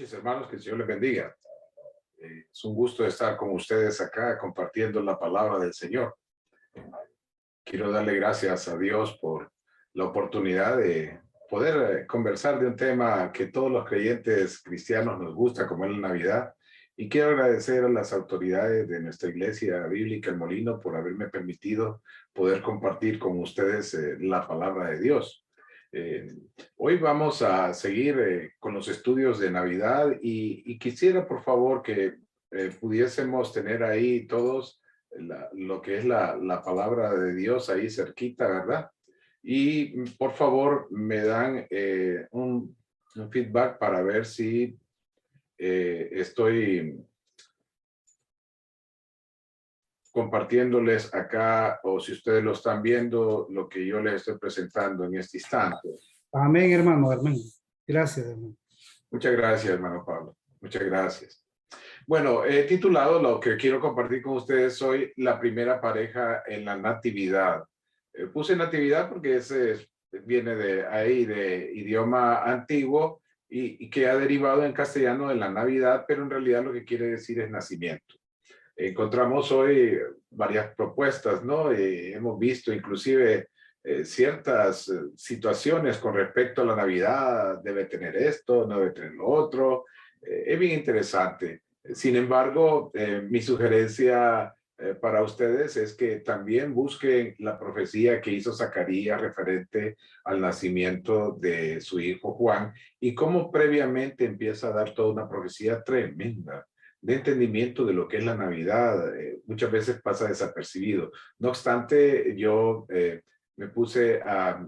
noches, hermanos, que el Señor les bendiga. Es un gusto estar con ustedes acá compartiendo la palabra del Señor. Quiero darle gracias a Dios por la oportunidad de poder conversar de un tema que todos los creyentes cristianos nos gusta, como es la Navidad. Y quiero agradecer a las autoridades de nuestra iglesia bíblica El Molino por haberme permitido poder compartir con ustedes la palabra de Dios. Eh, Hoy vamos a seguir con los estudios de Navidad y quisiera, por favor, que pudiésemos tener ahí todos lo que es la palabra de Dios ahí cerquita, ¿verdad? Y por favor, me dan un feedback para ver si estoy compartiéndoles acá o si ustedes lo están viendo, lo que yo les estoy presentando en este instante. Amén, hermano, hermano. Gracias, hermano. Muchas gracias, hermano Pablo. Muchas gracias. Bueno, he titulado lo que quiero compartir con ustedes hoy, la primera pareja en la natividad. Puse natividad porque ese viene de ahí, de idioma antiguo y que ha derivado en castellano de la Navidad, pero en realidad lo que quiere decir es nacimiento. Encontramos hoy varias propuestas, ¿no? Hemos visto inclusive ciertas situaciones con respecto a la Navidad, debe tener esto, no debe tener lo otro. Es bien interesante. Sin embargo, mi sugerencia para ustedes es que también busquen la profecía que hizo Zacarías referente al nacimiento de su hijo Juan y cómo previamente empieza a dar toda una profecía tremenda de entendimiento de lo que es la Navidad. Muchas veces pasa desapercibido. No obstante, yo me puse a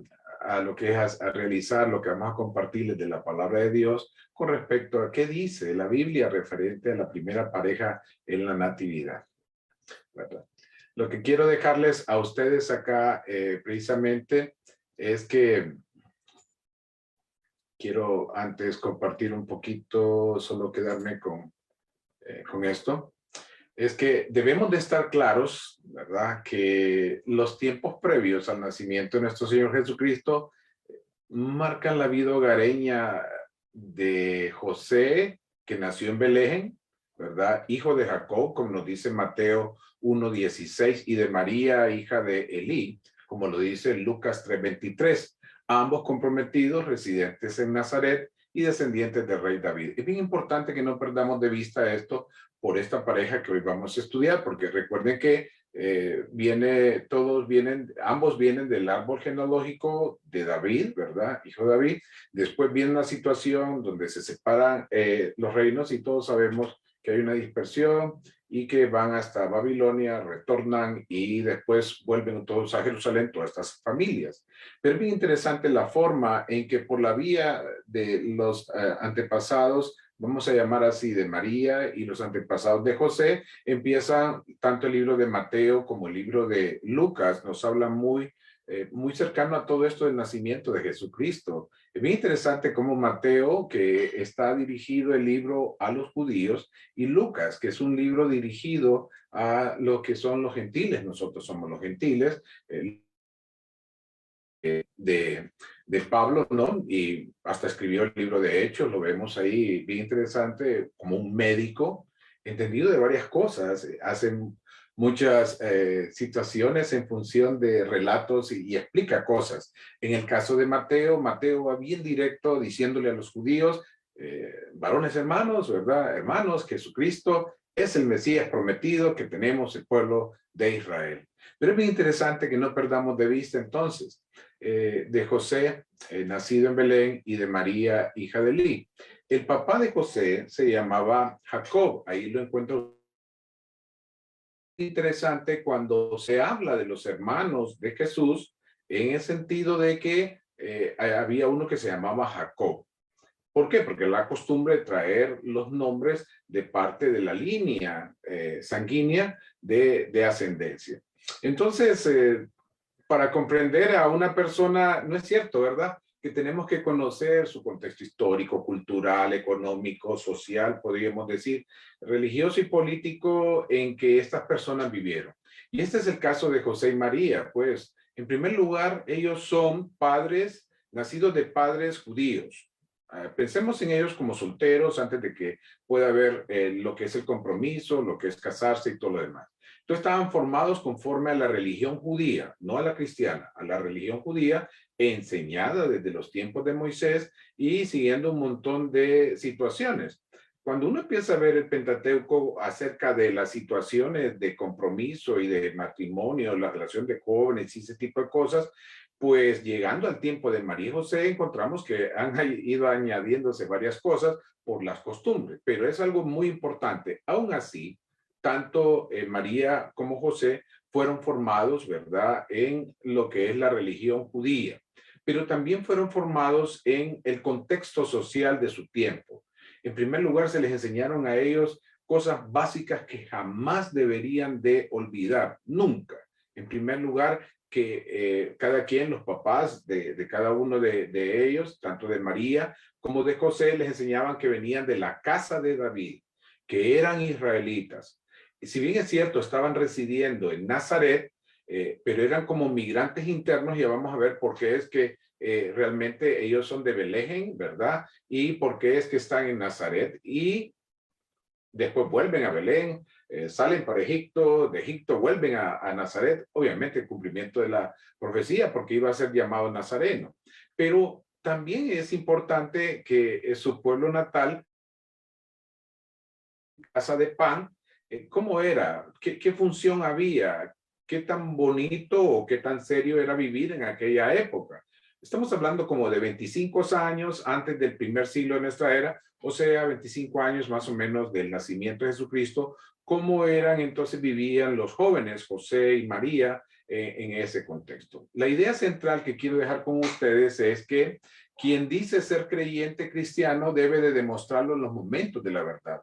lo que es a realizar lo que vamos a compartirles de la palabra de Dios con respecto a qué dice la Biblia referente a la primera pareja en la natividad, ¿verdad? Lo que quiero dejarles a ustedes acá precisamente es que quiero antes compartir un poquito, solo quedarme con esto, es que debemos de estar claros, ¿verdad? Que los tiempos previos al nacimiento de nuestro Señor Jesucristo marcan la vida hogareña de José, que nació en Belén, ¿verdad? Hijo de Jacob, como nos dice Mateo 1:16, y de María, hija de Elí, como lo dice Lucas 3:23, ambos comprometidos, residentes en Nazaret y descendientes del rey David. Es bien importante que no perdamos de vista esto por esta pareja que hoy vamos a estudiar, porque recuerden que ambos vienen del árbol genealógico de David, ¿verdad? Hijo de David. Después viene una situación donde se separan los reinos y todos sabemos que hay una dispersión y que van hasta Babilonia, retornan y después vuelven todos a Jerusalén, todas estas familias. Pero es bien interesante la forma en que por la vía de los antepasados, vamos a llamar así, de María y los antepasados de José, empiezan tanto el libro de Mateo como el libro de Lucas, nos habla muy cercano a todo esto del nacimiento de Jesucristo. Es bien interesante cómo Mateo, que está dirigido el libro a los judíos, y Lucas, que es un libro dirigido a lo que son los gentiles, nosotros somos los gentiles, de Pablo, ¿no? Y hasta escribió el libro de Hechos, lo vemos ahí bien interesante, como un médico, entendido de varias cosas, hacen muchas situaciones en función de relatos y explica cosas. En el caso de Mateo, Mateo va bien directo diciéndole a los judíos, varones hermanos, ¿verdad? Hermanos, Jesucristo es el Mesías prometido que tenemos el pueblo de Israel. Pero es bien interesante que no perdamos de vista entonces de José, nacido en Belén, y de María, hija de Elí. El papá de José se llamaba Jacob, ahí lo encuentro. Interesante cuando se habla de los hermanos de Jesús, en el sentido de que había uno que se llamaba Jacob. ¿Por qué? Porque la costumbre de traer los nombres de parte de la línea sanguínea de ascendencia. Entonces, para comprender a una persona, no es cierto, ¿verdad? Que tenemos que conocer su contexto histórico, cultural, económico, social, podríamos decir, religioso y político en que estas personas vivieron. Y este es el caso de José y María, pues, en primer lugar, ellos son padres, nacidos de padres judíos. Pensemos en ellos como solteros antes de que pueda haber lo que es el compromiso, lo que es casarse y todo lo demás. Entonces estaban formados conforme a la religión judía, no a la cristiana, a la religión judía enseñada desde los tiempos de Moisés y siguiendo un montón de situaciones. Cuando uno empieza a ver el Pentateuco acerca de las situaciones de compromiso y de matrimonio, la relación de jóvenes y ese tipo de cosas, pues llegando al tiempo de María y José encontramos que han ido añadiéndose varias cosas por las costumbres, pero es algo muy importante. Aún así, tanto María como José fueron formados, ¿verdad?, en lo que es la religión judía, pero también fueron formados en el contexto social de su tiempo. En primer lugar, se les enseñaron a ellos cosas básicas que jamás deberían de olvidar, nunca. En primer lugar, que cada quien, los papás de cada uno de ellos, tanto de María como de José, les enseñaban que venían de la casa de David, que eran israelitas. Y si bien es cierto, estaban residiendo en Nazaret, pero eran como migrantes internos, y vamos a ver por qué es que realmente ellos son de Belén, ¿verdad? Y por qué es que están en Nazaret y después vuelven a Belén, salen para Egipto, de Egipto vuelven a Nazaret, obviamente el cumplimiento de la profecía porque iba a ser llamado nazareno. Pero también es importante que su pueblo natal, casa de pan, ¿cómo era? ¿Qué función había? ¿Qué tan bonito o qué tan serio era vivir en aquella época? Estamos hablando como de 25 años antes del primer siglo de nuestra era, o sea, 25 años más o menos del nacimiento de Jesucristo. ¿Cómo eran entonces vivían los jóvenes José y María en ese contexto? La idea central que quiero dejar con ustedes es que quien dice ser creyente cristiano debe de demostrarlo en los momentos de la verdad.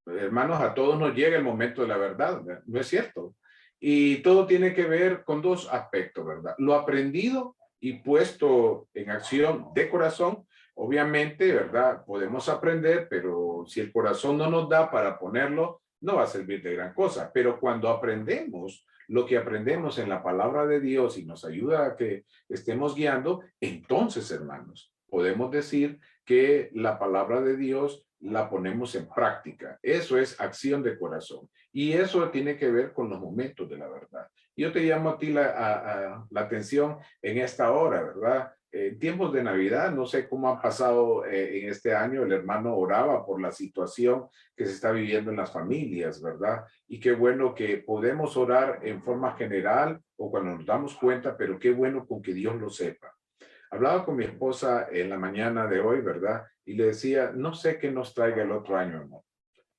Hermanos, a todos nos llega el momento de la verdad, ¿no es cierto? Y todo tiene que ver con dos aspectos, ¿verdad? Lo aprendido y puesto en acción de corazón, obviamente, ¿verdad? Podemos aprender, pero si el corazón no nos da para ponerlo, no va a servir de gran cosa. Pero cuando aprendemos lo que aprendemos en la palabra de Dios y nos ayuda a que estemos guiando, entonces, hermanos, podemos decir que la palabra de Dios la ponemos en práctica. Eso es acción de corazón. Y eso tiene que ver con los momentos de la verdad. Yo te llamo a ti la atención en esta hora, ¿verdad? En tiempos de Navidad, no sé cómo ha pasado en este año, el hermano oraba por la situación que se está viviendo en las familias, ¿verdad? Y qué bueno que podemos orar en forma general o cuando nos damos cuenta, pero qué bueno con que Dios lo sepa. Hablaba con mi esposa en la mañana de hoy, ¿verdad? Y le decía, no sé qué nos traiga el otro año, amor.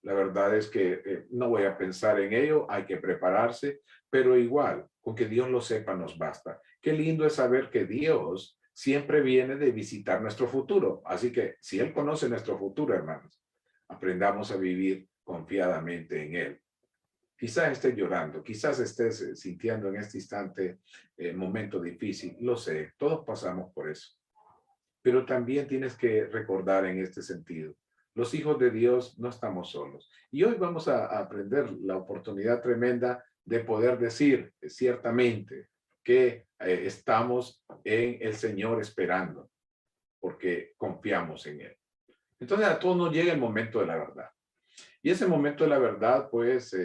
La verdad es que no voy a pensar en ello, hay que prepararse, pero igual, con que Dios lo sepa nos basta. Qué lindo es saber que Dios siempre viene de visitar nuestro futuro. Así que si Él conoce nuestro futuro, hermanos, aprendamos a vivir confiadamente en Él. Quizás estés llorando, quizás estés sintiendo en este instante momento difícil, lo sé, todos pasamos por eso. Pero también tienes que recordar en este sentido, los hijos de Dios no estamos solos. Y hoy vamos a aprender la oportunidad tremenda de poder decir ciertamente que estamos en el Señor esperando, porque confiamos en Él. Entonces a todos nos llega el momento de la verdad. Y ese momento de la verdad, pues,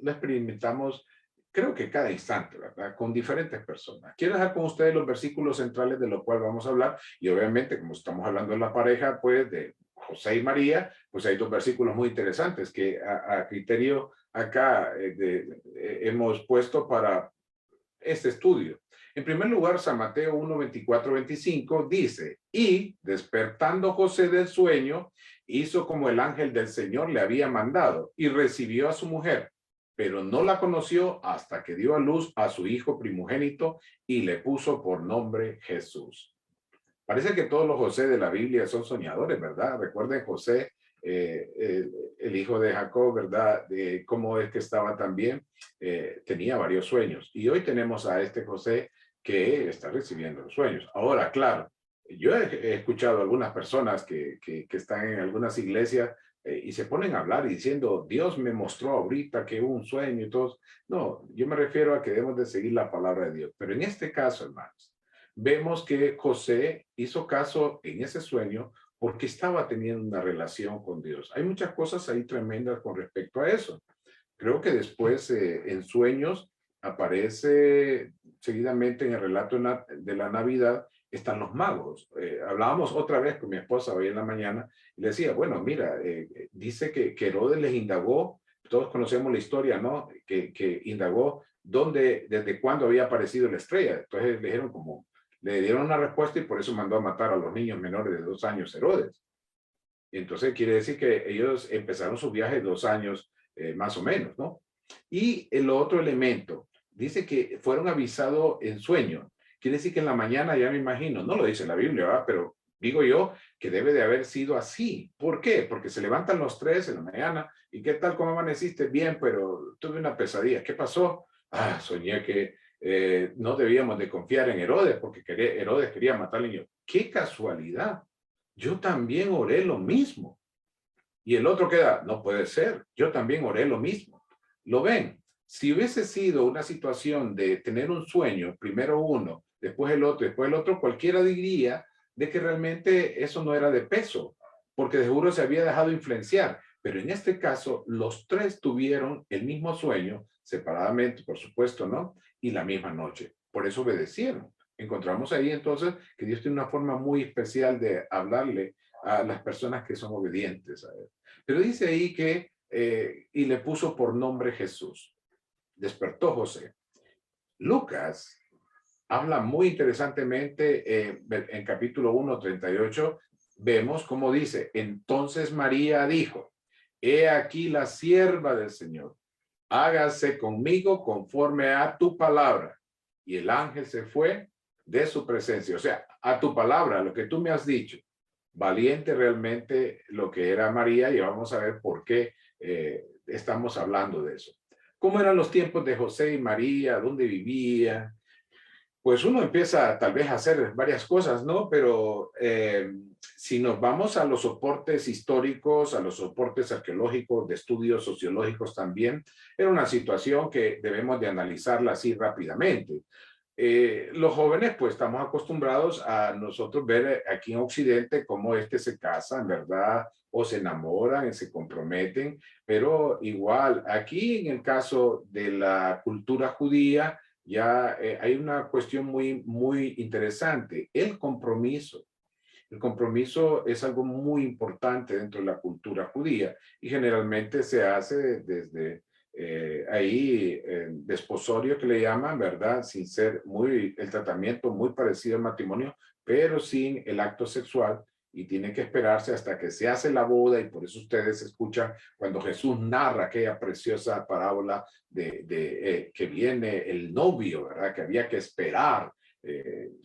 lo experimentamos, creo que cada instante, ¿verdad? Con diferentes personas. Quiero dejar con ustedes los versículos centrales de los cuales vamos a hablar. Y obviamente, como estamos hablando de la pareja, pues, de José y María, pues hay dos versículos muy interesantes que a criterio acá hemos puesto para este estudio. En primer lugar, San Mateo 1, 24, 25 dice, y despertando José del sueño, hizo como el ángel del Señor le había mandado y recibió a su mujer, pero no la conoció hasta que dio a luz a su hijo primogénito y le puso por nombre Jesús. Parece que todos los José de la Biblia son soñadores, ¿verdad? Recuerden José, el hijo de Jacob, ¿verdad? De cómo es que estaba también, tenía varios sueños. Y hoy tenemos a este José que está recibiendo los sueños. Ahora, claro, yo he escuchado a algunas personas que están en algunas iglesias y se ponen a hablar y diciendo, Dios me mostró ahorita que hubo un sueño y todo. No, yo me refiero a que debemos de seguir la palabra de Dios. Pero en este caso, hermanos, vemos que José hizo caso en ese sueño porque estaba teniendo una relación con Dios. Hay muchas cosas ahí tremendas con respecto a eso. Creo que después en sueños aparece seguidamente en el relato de la Navidad, están los magos. Hablábamos otra vez con mi esposa hoy en la mañana y le decía, bueno, mira, dice que Herodes les indagó, todos conocemos la historia, ¿no? Que indagó desde cuándo había aparecido la estrella. Entonces le dijeron como, le dieron una respuesta y por eso mandó a matar a los niños menores de 2 años Herodes. Y entonces quiere decir que ellos empezaron su viaje 2 años más o menos, ¿no? Y el otro elemento, dice que fueron avisados en sueño. Quiere decir que en la mañana, ya me imagino, no lo dice la Biblia, ¿verdad? Pero digo yo que debe de haber sido así. ¿Por qué? Porque se levantan los 3 en la mañana y ¿qué tal? ¿Cómo amaneciste? Bien, pero tuve una pesadilla. ¿Qué pasó? Ah, soñé que no debíamos de confiar en Herodes porque Herodes quería matar al niño. ¡Qué casualidad! Yo también oré lo mismo. Y el otro queda, no puede ser, yo también oré lo mismo. ¿Lo ven? Si hubiese sido una situación de tener un sueño, primero uno, después el otro, cualquiera diría de que realmente eso no era de peso, porque de seguro se había dejado influenciar. Pero en este caso, los 3 tuvieron el mismo sueño, separadamente, por supuesto, ¿no? Y la misma noche. Por eso obedecieron. Encontramos ahí entonces que Dios tiene una forma muy especial de hablarle a las personas que son obedientes a Él. Pero dice ahí que, y le puso por nombre Jesús. Despertó José. Lucas habla muy interesantemente en capítulo 1, 38, vemos cómo dice, entonces María dijo, he aquí la sierva del Señor, hágase conmigo conforme a tu palabra. Y el ángel se fue de su presencia, o sea, a tu palabra, lo que tú me has dicho. Valiente realmente lo que era María y vamos a ver por qué estamos hablando de eso. ¿Cómo eran los tiempos de José y María? ¿Dónde vivían? Pues uno empieza tal vez a hacer varias cosas, ¿no? Pero si nos vamos a los soportes históricos, a los soportes arqueológicos, de estudios sociológicos también, era una situación que debemos de analizarla así rápidamente. Los jóvenes pues estamos acostumbrados a nosotros ver aquí en Occidente cómo se casan, ¿verdad? O se enamoran, se comprometen, pero igual aquí en el caso de la cultura judía ya hay una cuestión muy interesante, el compromiso. El compromiso es algo muy importante dentro de la cultura judía y generalmente se hace desde ahí desposorio que le llaman, ¿verdad? Sin ser el tratamiento muy parecido al matrimonio, pero sin el acto sexual y tiene que esperarse hasta que se hace la boda y por eso ustedes escuchan cuando Jesús narra aquella preciosa parábola de que viene el novio, ¿verdad? Que había que esperar.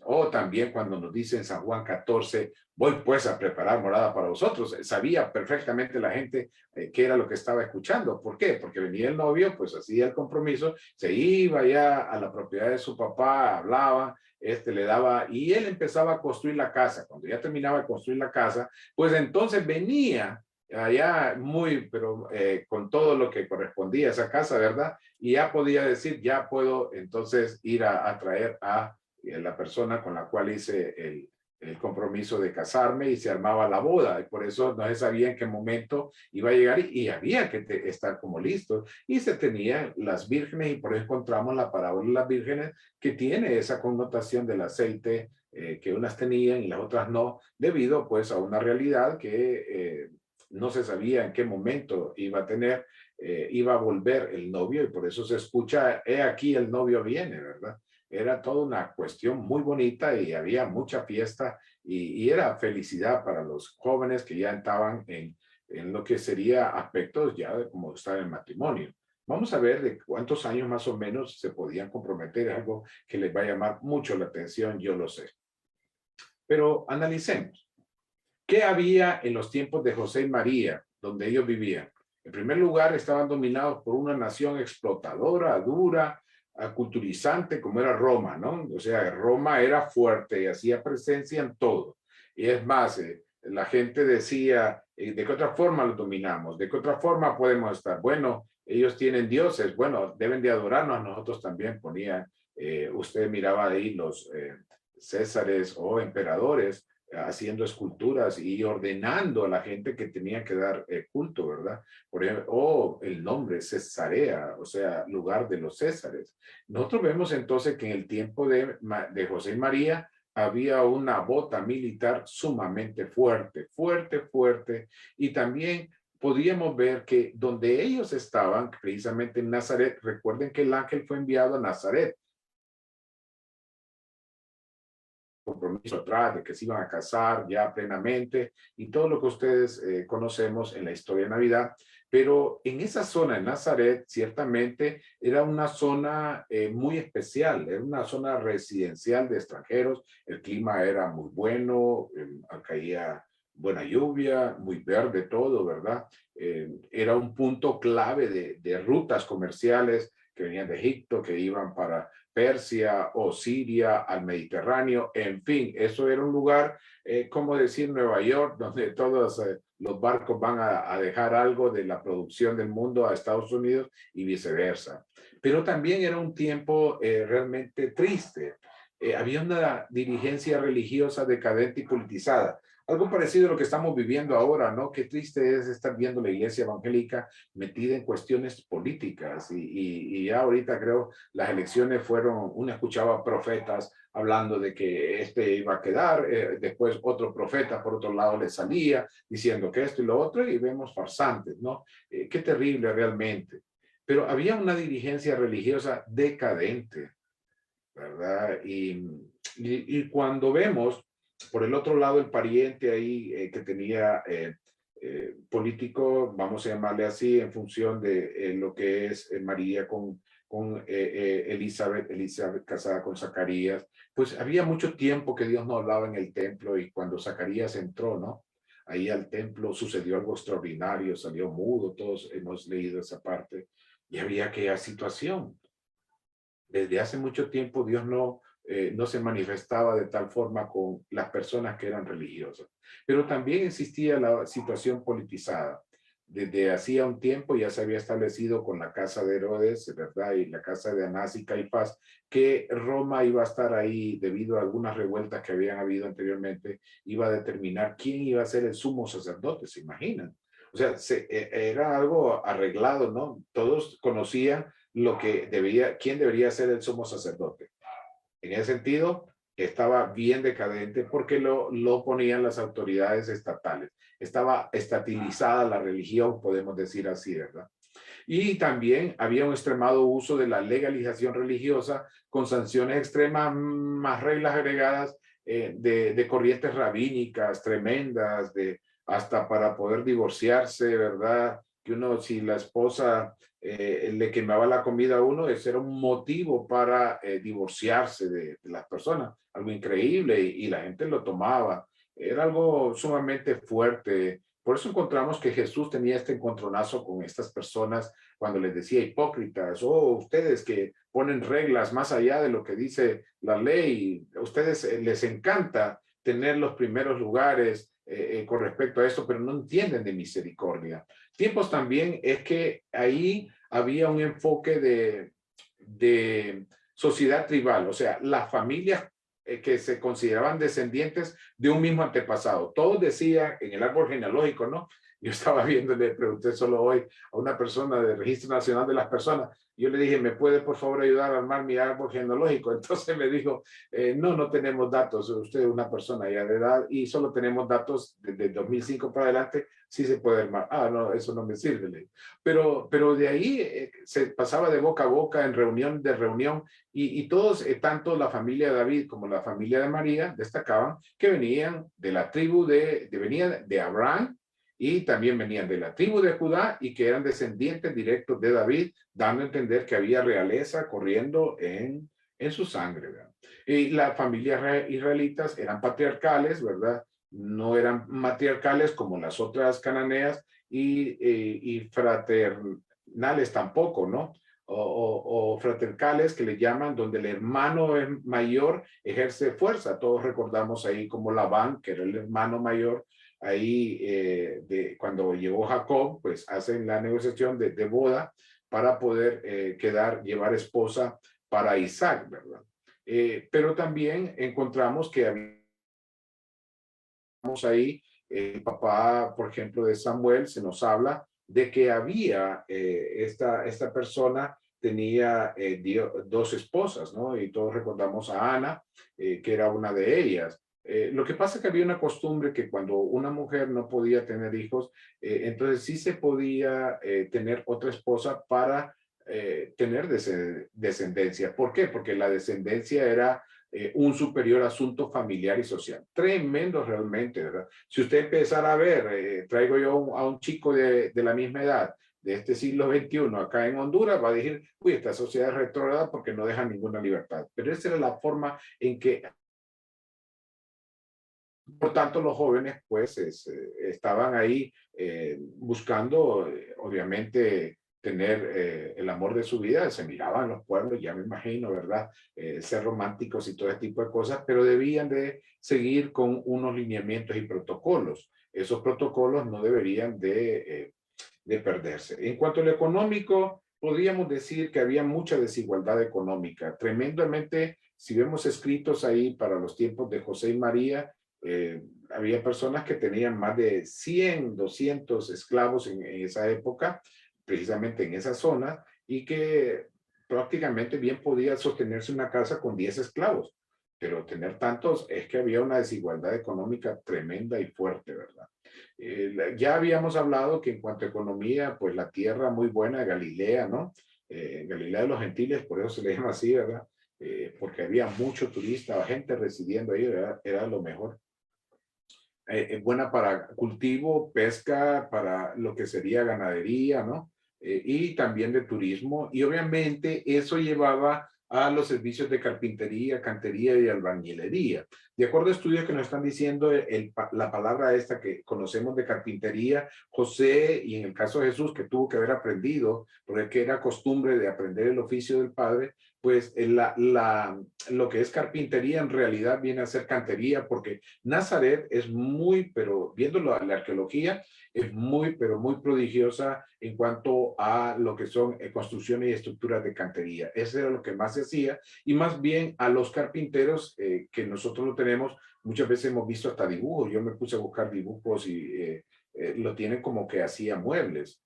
O también cuando nos dice en San Juan 14, voy pues a preparar morada para vosotros. Sabía perfectamente la gente qué era lo que estaba escuchando. ¿Por qué? Porque venía el novio, pues hacía el compromiso, se iba ya a la propiedad de su papá, hablaba, le daba, y él empezaba a construir la casa. Cuando ya terminaba de construir la casa, pues entonces venía allá pero con todo lo que correspondía a esa casa, ¿verdad? Y ya podía decir, ya puedo entonces ir a traer a la persona con la cual hice el compromiso de casarme y se armaba la boda. Y por eso no se sabía en qué momento iba a llegar y había que estar como listo. Y se tenían las vírgenes y por eso encontramos la parábola de las vírgenes que tiene esa connotación del aceite que unas tenían y las otras no, debido pues a una realidad que no se sabía en qué momento iba a tener, iba a volver el novio y por eso se escucha, he aquí el novio viene, ¿verdad? Era toda una cuestión muy bonita y había mucha fiesta y era felicidad para los jóvenes que ya estaban en lo que sería aspectos ya de como estar en matrimonio. Vamos a ver de cuántos años más o menos se podían comprometer, algo que les va a llamar mucho la atención, yo lo sé. Pero analicemos. ¿Qué había en los tiempos de José y María, donde ellos vivían? En primer lugar, estaban dominados por una nación explotadora, dura, culturizante, como era Roma, ¿no? O sea, Roma era fuerte y hacía presencia en todo. Y es más, la gente decía, ¿de qué otra forma los dominamos? ¿De qué otra forma podemos estar? Bueno, ellos tienen dioses, bueno, deben de adorarnos, nosotros también ponían, usted miraba ahí los césares o emperadores, haciendo esculturas y ordenando a la gente que tenía que dar culto, ¿verdad? Por ejemplo, o el nombre Cesarea, o sea, lugar de los Césares. Nosotros vemos entonces que en el tiempo de José y María había una bota militar sumamente fuerte, fuerte, fuerte, y también podíamos ver que donde ellos estaban, precisamente en Nazaret, recuerden que el ángel fue enviado a Nazaret, compromiso atrás de que se iban a casar ya plenamente y todo lo que ustedes conocemos en la historia de Navidad. Pero en esa zona de Nazaret, ciertamente era una zona muy especial, era una zona residencial de extranjeros, el clima era muy bueno, caía buena lluvia, muy verde todo, ¿verdad? Era un punto clave de rutas comerciales que venían de Egipto, que iban para Persia o Siria, al Mediterráneo, en fin, eso era un lugar, como decir Nueva York, donde todos los barcos van a dejar algo de la producción del mundo a Estados Unidos y viceversa. Pero también era un tiempo realmente triste. Había una dirigencia religiosa decadente y politizada. Algo parecido a lo que estamos viviendo ahora, ¿no? Qué triste es estar viendo la iglesia evangélica metida en cuestiones políticas y ya ahorita creo las elecciones fueron, uno escuchaba profetas hablando de que este iba a quedar, después otro profeta por otro lado le salía diciendo que esto y lo otro y vemos farsantes, ¿no? Qué terrible realmente. Pero había una dirigencia religiosa decadente, ¿verdad? Y cuando vemos por el otro lado el pariente ahí que tenía político, vamos a llamarle así, en función de lo que es María con Elizabeth casada con Zacarías, pues había mucho tiempo que Dios no hablaba en el templo y cuando Zacarías entró, ¿no? Ahí al templo sucedió algo extraordinario, salió mudo, todos hemos leído esa parte, y había aquella situación desde hace mucho tiempo Dios no se manifestaba de tal forma con las personas que eran religiosas. Pero también existía la situación politizada. Desde hacía un tiempo ya se había establecido con la casa de Herodes, ¿verdad? Y la casa de Anás y Caifás, que Roma iba a estar ahí debido a algunas revueltas que habían habido anteriormente, iba a determinar quién iba a ser el sumo sacerdote, ¿se imaginan? O sea, era algo arreglado, ¿no? Todos conocían lo que debía, quién debería ser el sumo sacerdote. En ese sentido, estaba bien decadente porque lo ponían las autoridades estatales. Estaba estatilizada la religión, podemos decir así, ¿verdad? Y también había un extremado uso de la legalización religiosa con sanciones extremas, más reglas agregadas de corrientes rabínicas tremendas, hasta para poder divorciarse, ¿verdad? Que uno, si la esposa le quemaba la comida a uno, ese era un motivo para divorciarse de las personas. Algo increíble y la gente lo tomaba. Era algo sumamente fuerte. Por eso encontramos que Jesús tenía este encontronazo con estas personas cuando les decía hipócritas, o ustedes que ponen reglas más allá de lo que dice la ley, a ustedes les encanta tener los primeros lugares con respecto a esto, pero no entienden de misericordia. Tiempos también es que ahí había un enfoque de sociedad tribal, o sea, las familias que se consideraban descendientes de un mismo antepasado. Todos decían en el árbol genealógico, ¿no? Yo estaba viendo, le pregunté solo hoy a una persona del Registro Nacional de las Personas, yo le dije, ¿me puede por favor ayudar a armar mi árbol genealógico? Entonces me dijo, no, no tenemos datos, usted es una persona ya de edad y solo tenemos datos desde 2005 para adelante, sí se puede armar. Ah, no, eso no me sirve. Pero de ahí se pasaba de boca a boca en reunión de reunión y todos, tanto la familia de David como la familia de María, destacaban que venían de la tribu venían de Abraham y también venían de la tribu de Judá y que eran descendientes directos de David, dando a entender que había realeza corriendo en su sangre, ¿verdad? Y las familias israelitas eran patriarcales, ¿verdad? No eran matriarcales como las otras cananeas y fraternales tampoco, ¿no? O fraternales que le llaman, donde el hermano mayor ejerce fuerza. Todos recordamos ahí como Labán, que era el hermano mayor, ahí cuando llegó Jacob, pues hacen la negociación de boda para poder llevar esposa para Isaac, ¿verdad? Pero también encontramos que había ahí, el papá, por ejemplo, de Samuel, se nos habla de que había esta persona tenía dos esposas, ¿no? Y todos recordamos a Ana, que era una de ellas. Lo que pasa es que había una costumbre que cuando una mujer no podía tener hijos, entonces sí se podía tener otra esposa para tener descendencia. ¿Por qué? Porque la descendencia era un superior asunto familiar y social. Tremendo realmente, ¿verdad? Si usted empezara a ver, traigo yo a un chico de la misma edad, de este siglo XXI, acá en Honduras, va a decir, uy, esta sociedad es retrógrada porque no deja ninguna libertad. Pero esa era la forma en que, por tanto, los jóvenes, pues, estaban ahí buscando, obviamente, tener el amor de su vida. Se miraban en los pueblos, ya me imagino, ¿verdad? Ser románticos y todo ese tipo de cosas, pero debían de seguir con unos lineamientos y protocolos. Esos protocolos no deberían de perderse. En cuanto a lo económico, podríamos decir que había mucha desigualdad económica. Tremendamente, si vemos escritos ahí para los tiempos de José y María, había personas que tenían más de 100, 200 esclavos en esa época, precisamente en esa zona, y que prácticamente bien podía sostenerse una casa con 10 esclavos. Pero tener tantos es que había una desigualdad económica tremenda y fuerte, ¿verdad? Ya habíamos hablado que en cuanto a economía, pues la tierra muy buena de Galilea, ¿no? Galilea de los Gentiles, por eso se le llama así, ¿verdad? Porque había mucho turista, gente residiendo ahí, ¿verdad? Era lo mejor. Buena para cultivo, pesca, para lo que sería ganadería, ¿no? Y también de turismo. Y obviamente eso llevaba a los servicios de carpintería, cantería y albañilería. De acuerdo a estudios que nos están diciendo, la palabra esta que conocemos de carpintería, José, y en el caso de Jesús, que tuvo que haber aprendido, porque era costumbre de aprender el oficio del Padre, pues lo que es carpintería en realidad viene a ser cantería, porque Nazaret es muy, pero viéndolo a la arqueología, es muy, pero muy prodigiosa en cuanto a lo que son construcciones y estructuras de cantería. Eso era lo que más se hacía, y más bien a los carpinteros que nosotros lo tenemos, muchas veces hemos visto hasta dibujos. Yo me puse a buscar dibujos y lo tienen como que hacía muebles.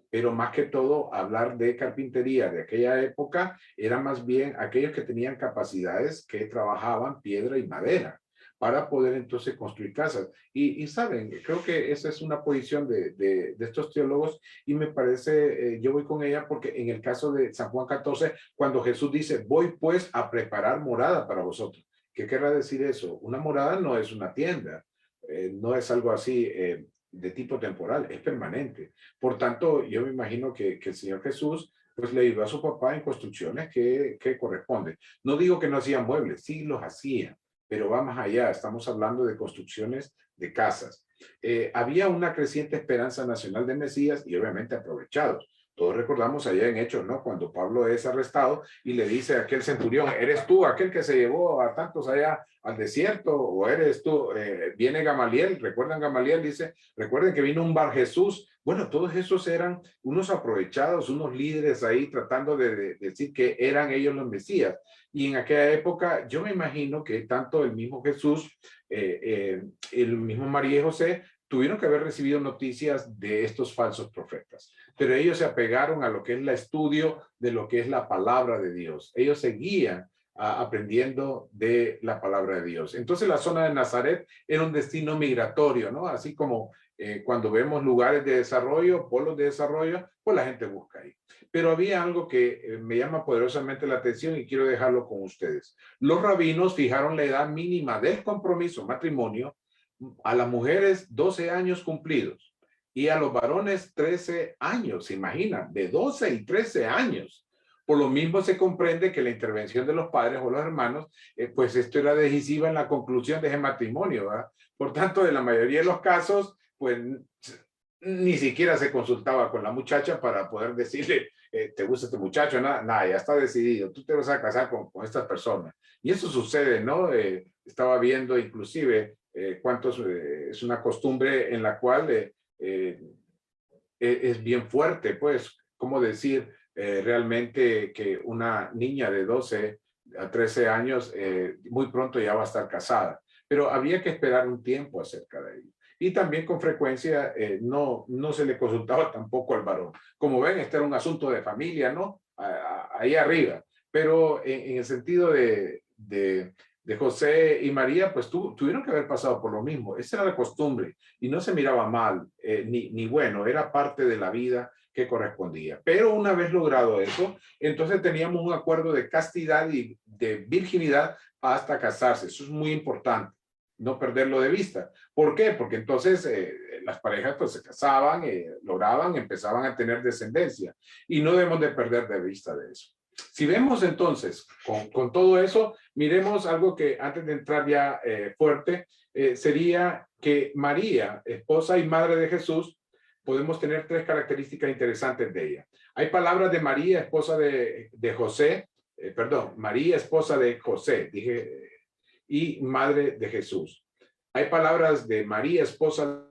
Pero más que todo, hablar de carpintería de aquella época era más bien aquellos que tenían capacidades que trabajaban piedra y madera para poder entonces construir casas. Y saben, creo que esa es una posición de estos teólogos, y me parece, yo voy con ella porque en el caso de San Juan 14, cuando Jesús dice, voy pues a preparar morada para vosotros. ¿Qué querrá decir eso? Una morada no es una tienda, no es algo así de tipo temporal, es permanente. Por tanto, yo me imagino que el Señor Jesús pues le ayudó a su papá en construcciones que corresponden. No digo que no hacían muebles, sí los hacían, pero va más allá. Estamos hablando de construcciones de casas. Había una creciente esperanza nacional de Mesías y obviamente aprovechados. Todos recordamos allá en Hechos, ¿no? Cuando Pablo es arrestado y le dice a aquel centurión, ¿eres tú aquel que se llevó a tantos allá al desierto? ¿O eres tú? Viene Gamaliel, ¿recuerdan Gamaliel? Dice, recuerden que vino un Bar Jesús. Bueno, todos esos eran unos aprovechados, unos líderes ahí tratando de decir que eran ellos los Mesías. Y en aquella época, yo me imagino que tanto el mismo Jesús, el mismo María y José, tuvieron que haber recibido noticias de estos falsos profetas. Pero ellos se apegaron a lo que es el estudio de lo que es la palabra de Dios. Ellos seguían aprendiendo de la palabra de Dios. Entonces la zona de Nazaret era un destino migratorio, ¿no? Así como cuando vemos lugares de desarrollo, polos de desarrollo, pues la gente busca ahí. Pero había algo que me llama poderosamente la atención y quiero dejarlo con ustedes. Los rabinos fijaron la edad mínima del compromiso, matrimonio, a las mujeres 12 años cumplidos y a los varones 13 años, se imagina, de 12 y 13 años. Por lo mismo se comprende que la intervención de los padres o los hermanos, pues esto era decisiva en la conclusión de ese matrimonio, ¿verdad? Por tanto, de la mayoría de los casos, pues ni siquiera se consultaba con la muchacha para poder decirle, ¿te gusta este muchacho? Nada, ya está decidido, tú te vas a casar con esta persona. Y eso sucede, ¿no? Estaba viendo inclusive cuántos, es una costumbre en la cual es bien fuerte, pues, cómo decir realmente que una niña de 12 a 13 años muy pronto ya va a estar casada. pero había que esperar un tiempo acerca de ello. Y también con frecuencia no se le consultaba tampoco al varón. Como ven, este era un asunto de familia, ¿no? Ahí arriba. Pero en el sentido de José y María, pues tuvieron que haber pasado por lo mismo. Esa era la costumbre y no se miraba mal ni bueno, era parte de la vida que correspondía. Pero una vez logrado eso, entonces teníamos un acuerdo de castidad y de virginidad hasta casarse. Eso es muy importante, no perderlo de vista. ¿Por qué? Porque entonces las parejas pues se casaban, lograban, empezaban a tener descendencia y no debemos de perder de vista de eso. Si vemos entonces con todo eso, miremos algo que antes de entrar ya fuerte, sería que María, esposa y madre de Jesús, podemos tener tres características interesantes de ella. Hay palabras de María, esposa de José, María, esposa de José, dije, y madre de Jesús. Hay palabras de María, esposa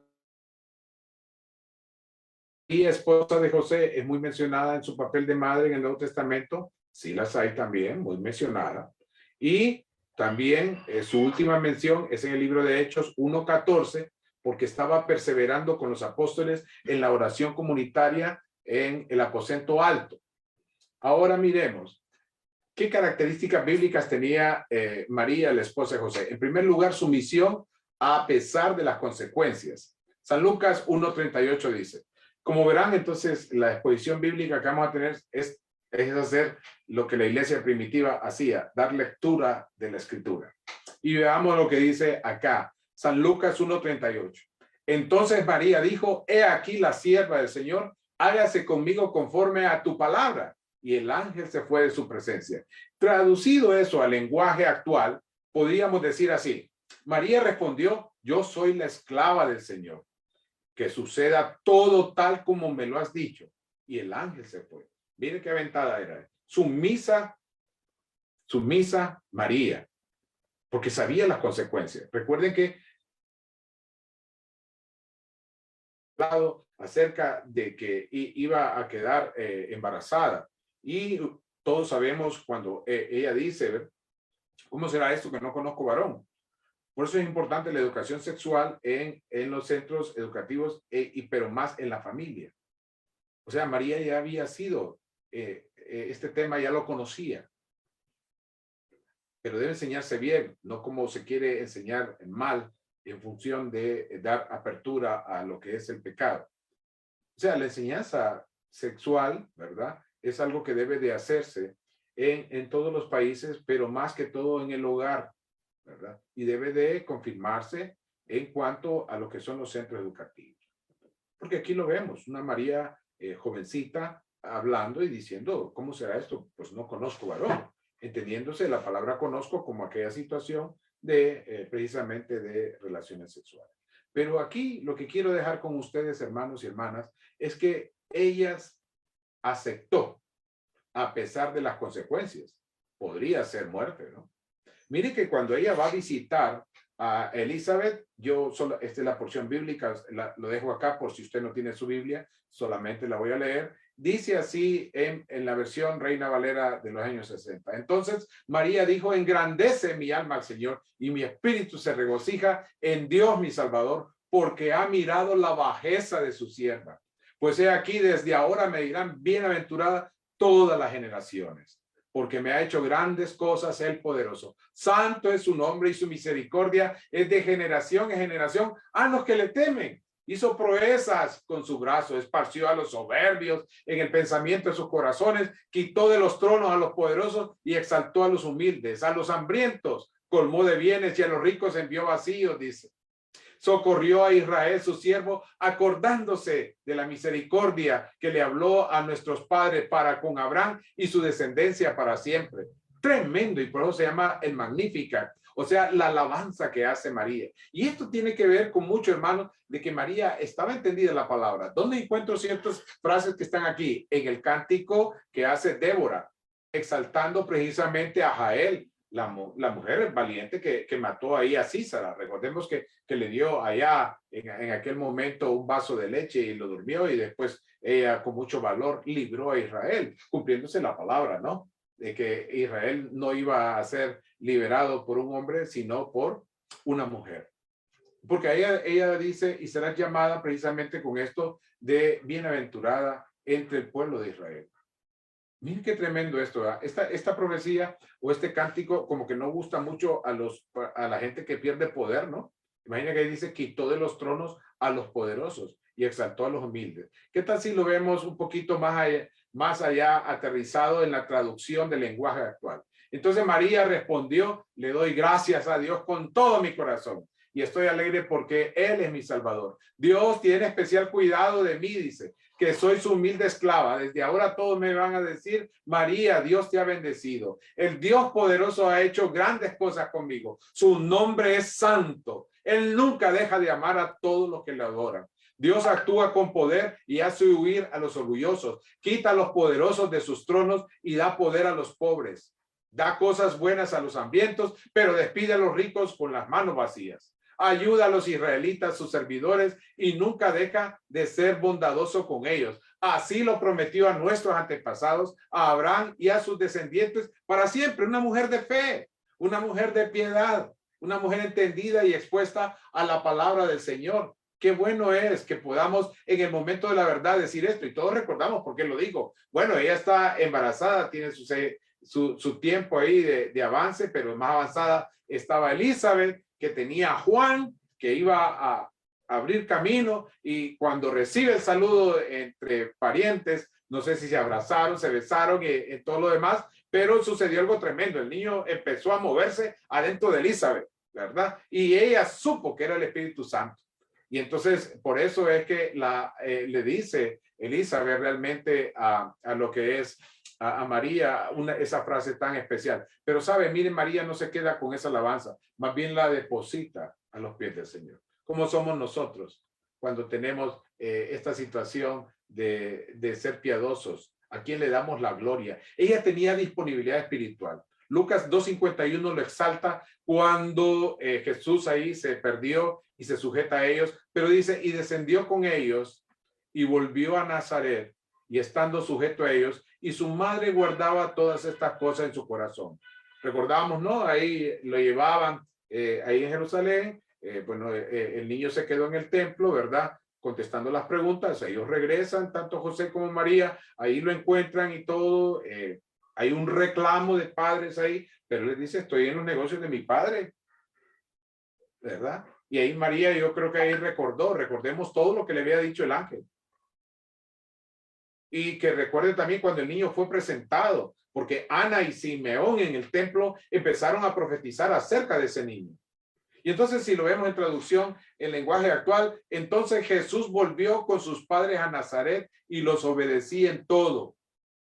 de José, es muy mencionada en su papel de madre en el Nuevo Testamento. Sí las hay también, muy mencionada. Y también su última mención es en el libro de Hechos 1:14, porque estaba perseverando con los apóstoles en la oración comunitaria en el aposento alto. Ahora miremos, ¿qué características bíblicas tenía María, la esposa de José? En primer lugar, su misión a pesar de las consecuencias. San Lucas 1:38 dice, como verán, entonces la exposición bíblica que vamos a tener es hacer lo que la iglesia primitiva hacía, dar lectura de la escritura. Y veamos lo que dice acá, San Lucas 1:38. Entonces María dijo, he aquí la sierva del Señor, hágase conmigo conforme a tu palabra. Y el ángel se fue de su presencia. Traducido eso al lenguaje actual, podríamos decir así, María respondió, yo soy la esclava del Señor. Que suceda todo tal como me lo has dicho. Y el ángel se fue. Miren qué aventada era. Sumisa María, porque sabía las consecuencias. Recuerden que acerca de que iba a quedar embarazada. Y todos sabemos cuando ella dice, ¿cómo será esto que no conozco varón? Por eso es importante la educación sexual en los centros educativos, pero más en la familia. O sea, María ya había sido, este tema ya lo conocía. Pero debe enseñarse bien, no como se quiere enseñar mal en función de dar apertura a lo que es el pecado. O sea, la enseñanza sexual, ¿verdad? Es algo que debe de hacerse en todos los países, pero más que todo en el hogar, ¿verdad? Y debe de confirmarse en cuanto a lo que son los centros educativos. Porque aquí lo vemos, una María jovencita hablando y diciendo, ¿cómo será esto? Pues no conozco varón, entendiéndose la palabra conozco como aquella situación de precisamente de relaciones sexuales. Pero aquí lo que quiero dejar con ustedes, hermanos y hermanas, es que ellas aceptó a pesar de las consecuencias. Podría ser muerte, ¿no? Mire que cuando ella va a visitar a Elizabeth, esta es la porción bíblica, lo dejo acá por si usted no tiene su Biblia, solamente la voy a leer. Dice así en la versión Reina Valera de los años 60. Entonces María dijo, engrandece mi alma al Señor y mi espíritu se regocija en Dios mi Salvador, porque ha mirado la bajeza de su sierva. Pues he aquí, desde ahora me dirán bienaventurada todas las generaciones, porque me ha hecho grandes cosas el poderoso. Santo es su nombre y su misericordia es de generación en generación a los que le temen. Hizo proezas con su brazo, esparció a los soberbios en el pensamiento de sus corazones, quitó de los tronos a los poderosos y exaltó a los humildes, a los hambrientos, colmó de bienes y a los ricos envió vacíos, dice. Socorrió a Israel, su siervo, acordándose de la misericordia que le habló a nuestros padres para con Abraham y su descendencia para siempre. Tremendo, y por eso se llama el Magnificat, o sea, la alabanza que hace María. Y esto tiene que ver con mucho, hermano, de que María estaba entendida la palabra. ¿Dónde encuentro ciertas frases que están aquí? En el cántico que hace Débora, exaltando precisamente a Jael, la mujer valiente que mató ahí a Císara. Recordemos que le dio allá en aquel momento un vaso de leche y lo durmió, y después ella con mucho valor libró a Israel, cumpliéndose la palabra, ¿no? De que Israel no iba a ser liberado por un hombre, sino por una mujer. Porque ella dice, y será llamada precisamente con esto de bienaventurada entre el pueblo de Israel. Miren qué tremendo esto, ¿verdad? Esta profecía o este cántico como que no gusta mucho a la gente que pierde poder, ¿no? Imagina que ahí dice, quitó de los tronos a los poderosos y exaltó a los humildes. ¿Qué tal si lo vemos un poquito más allá aterrizado en la traducción del lenguaje actual? Entonces María respondió, le doy gracias a Dios con todo mi corazón y estoy alegre porque Él es mi Salvador. Dios tiene especial cuidado de mí, dice, que soy su humilde esclava. Desde ahora todos me van a decir, María, Dios te ha bendecido. El Dios poderoso ha hecho grandes cosas conmigo. Su nombre es santo. Él nunca deja de amar a todos los que le adoran. Dios actúa con poder y hace huir a los orgullosos. Quita a los poderosos de sus tronos y da poder a los pobres. Da cosas buenas a los hambrientos, pero despide a los ricos con las manos vacías. Ayuda a los israelitas, sus servidores, y nunca deja de ser bondadoso con ellos. Así lo prometió a nuestros antepasados, a Abraham y a sus descendientes para siempre. Una mujer de fe, una mujer de piedad, una mujer entendida y expuesta a la palabra del Señor. Qué bueno es que podamos en el momento de la verdad decir esto, y todos recordamos por qué lo digo. Bueno, ella está embarazada, tiene su tiempo ahí de avance, pero más avanzada estaba Elizabeth, que tenía a Juan, que iba a abrir camino, y cuando recibe el saludo entre parientes, no sé si se abrazaron, se besaron y todo lo demás, pero sucedió algo tremendo. El niño empezó a moverse adentro de Elizabeth, ¿verdad? Y ella supo que era el Espíritu Santo. Y entonces, por eso es que le dice Elizabeth realmente a lo que es a María esa frase tan especial. Pero sabe, miren, María no se queda con esa alabanza, más bien la deposita a los pies del Señor. ¿Cómo somos nosotros cuando tenemos esta situación de ser piadosos? ¿A quién le damos la gloria? Ella tenía disponibilidad espiritual. Lucas 2:51 lo exalta cuando Jesús ahí se perdió y se sujeta a ellos, pero dice, y descendió con ellos y volvió a Nazaret, y estando sujeto a ellos, y su madre guardaba todas estas cosas en su corazón. Recordábamos, ¿no? Ahí lo llevaban, ahí en Jerusalén, el niño se quedó en el templo, ¿verdad? Contestando las preguntas, ellos regresan, tanto José como María, ahí lo encuentran y todo, hay un reclamo de padres ahí, pero les dice, estoy en los negocios de mi padre, ¿verdad? Y ahí María, yo creo que ahí recordemos todo lo que le había dicho el ángel. Y que recuerde también cuando el niño fue presentado, porque Ana y Simeón en el templo empezaron a profetizar acerca de ese niño. Y entonces, si lo vemos en traducción, en lenguaje actual, entonces Jesús volvió con sus padres a Nazaret y los obedecía en todo.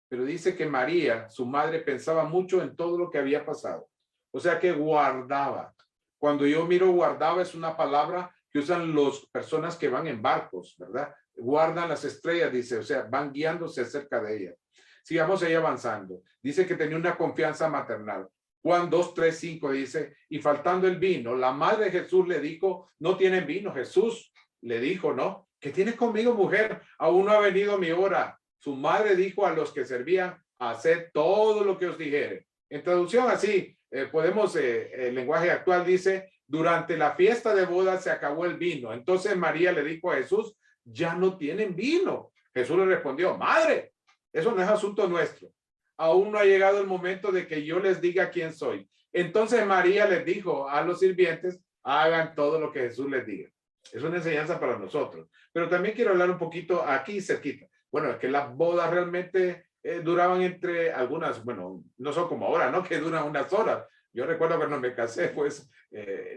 Pero dice que María, su madre, pensaba mucho en todo lo que había pasado. O sea que guardaba. Cuando yo miro guardaba, es una palabra que usan las personas que van en barcos, ¿verdad? Guardan las estrellas, dice, o sea, van guiándose acerca de ella. Sigamos ahí avanzando. Dice que tenía una confianza maternal. Juan 2:3-5 dice, y faltando el vino, la madre de Jesús le dijo, no tienen vino. Jesús le dijo, no, ¿qué tienes conmigo, mujer? Aún no ha venido mi hora. Su madre dijo a los que servían, haced todo lo que os dijere. En traducción así, el lenguaje actual dice, durante la fiesta de boda se acabó el vino. Entonces María le dijo a Jesús, ya no tienen vino. Jesús le respondió, madre, eso no es asunto nuestro. Aún no ha llegado el momento de que yo les diga quién soy. Entonces María les dijo a los sirvientes, hagan todo lo que Jesús les diga. Es una enseñanza para nosotros. Pero también quiero hablar un poquito aquí cerquita. Bueno, es que las bodas realmente duraban entre algunas, bueno, no son como ahora, ¿no? Que duran unas horas. Yo recuerdo cuando me casé, pues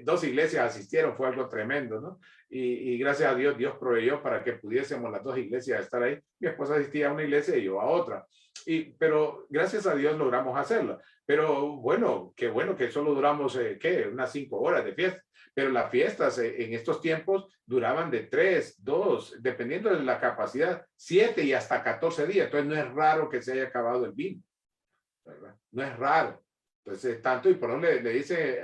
2 iglesias asistieron, fue algo tremendo, ¿no? Y gracias a Dios, Dios proveyó para que pudiésemos las 2 iglesias estar ahí. Mi esposa asistía a una iglesia y yo a otra. Pero gracias a Dios logramos hacerlo. Pero bueno que solo duramos, ¿qué? Unas 5 horas de fiesta. Pero las fiestas en estos tiempos duraban de 3, 2, dependiendo de la capacidad, 7 y hasta 14 días. Entonces no es raro que se haya acabado el vino, ¿verdad? No es raro. Entonces, tanto, y por donde le dice,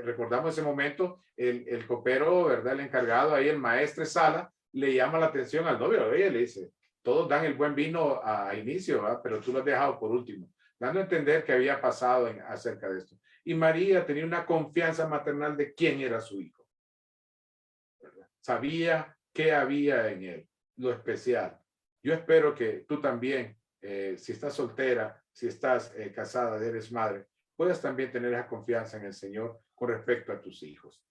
recordamos ese momento, el copero, ¿verdad? El encargado ahí, el maestre Sala, le llama la atención al novio. Oye, le dice, todos dan el buen vino a inicio, ¿verdad? Pero tú lo has dejado por último. Dando a entender que había pasado acerca de esto. Y María tenía una confianza maternal de quién era su hijo, ¿verdad? Sabía qué había en él, lo especial. Yo espero que tú también, si estás soltera, si estás casada, eres madre, puedas también tener esa confianza en el Señor con respecto a tus hijos.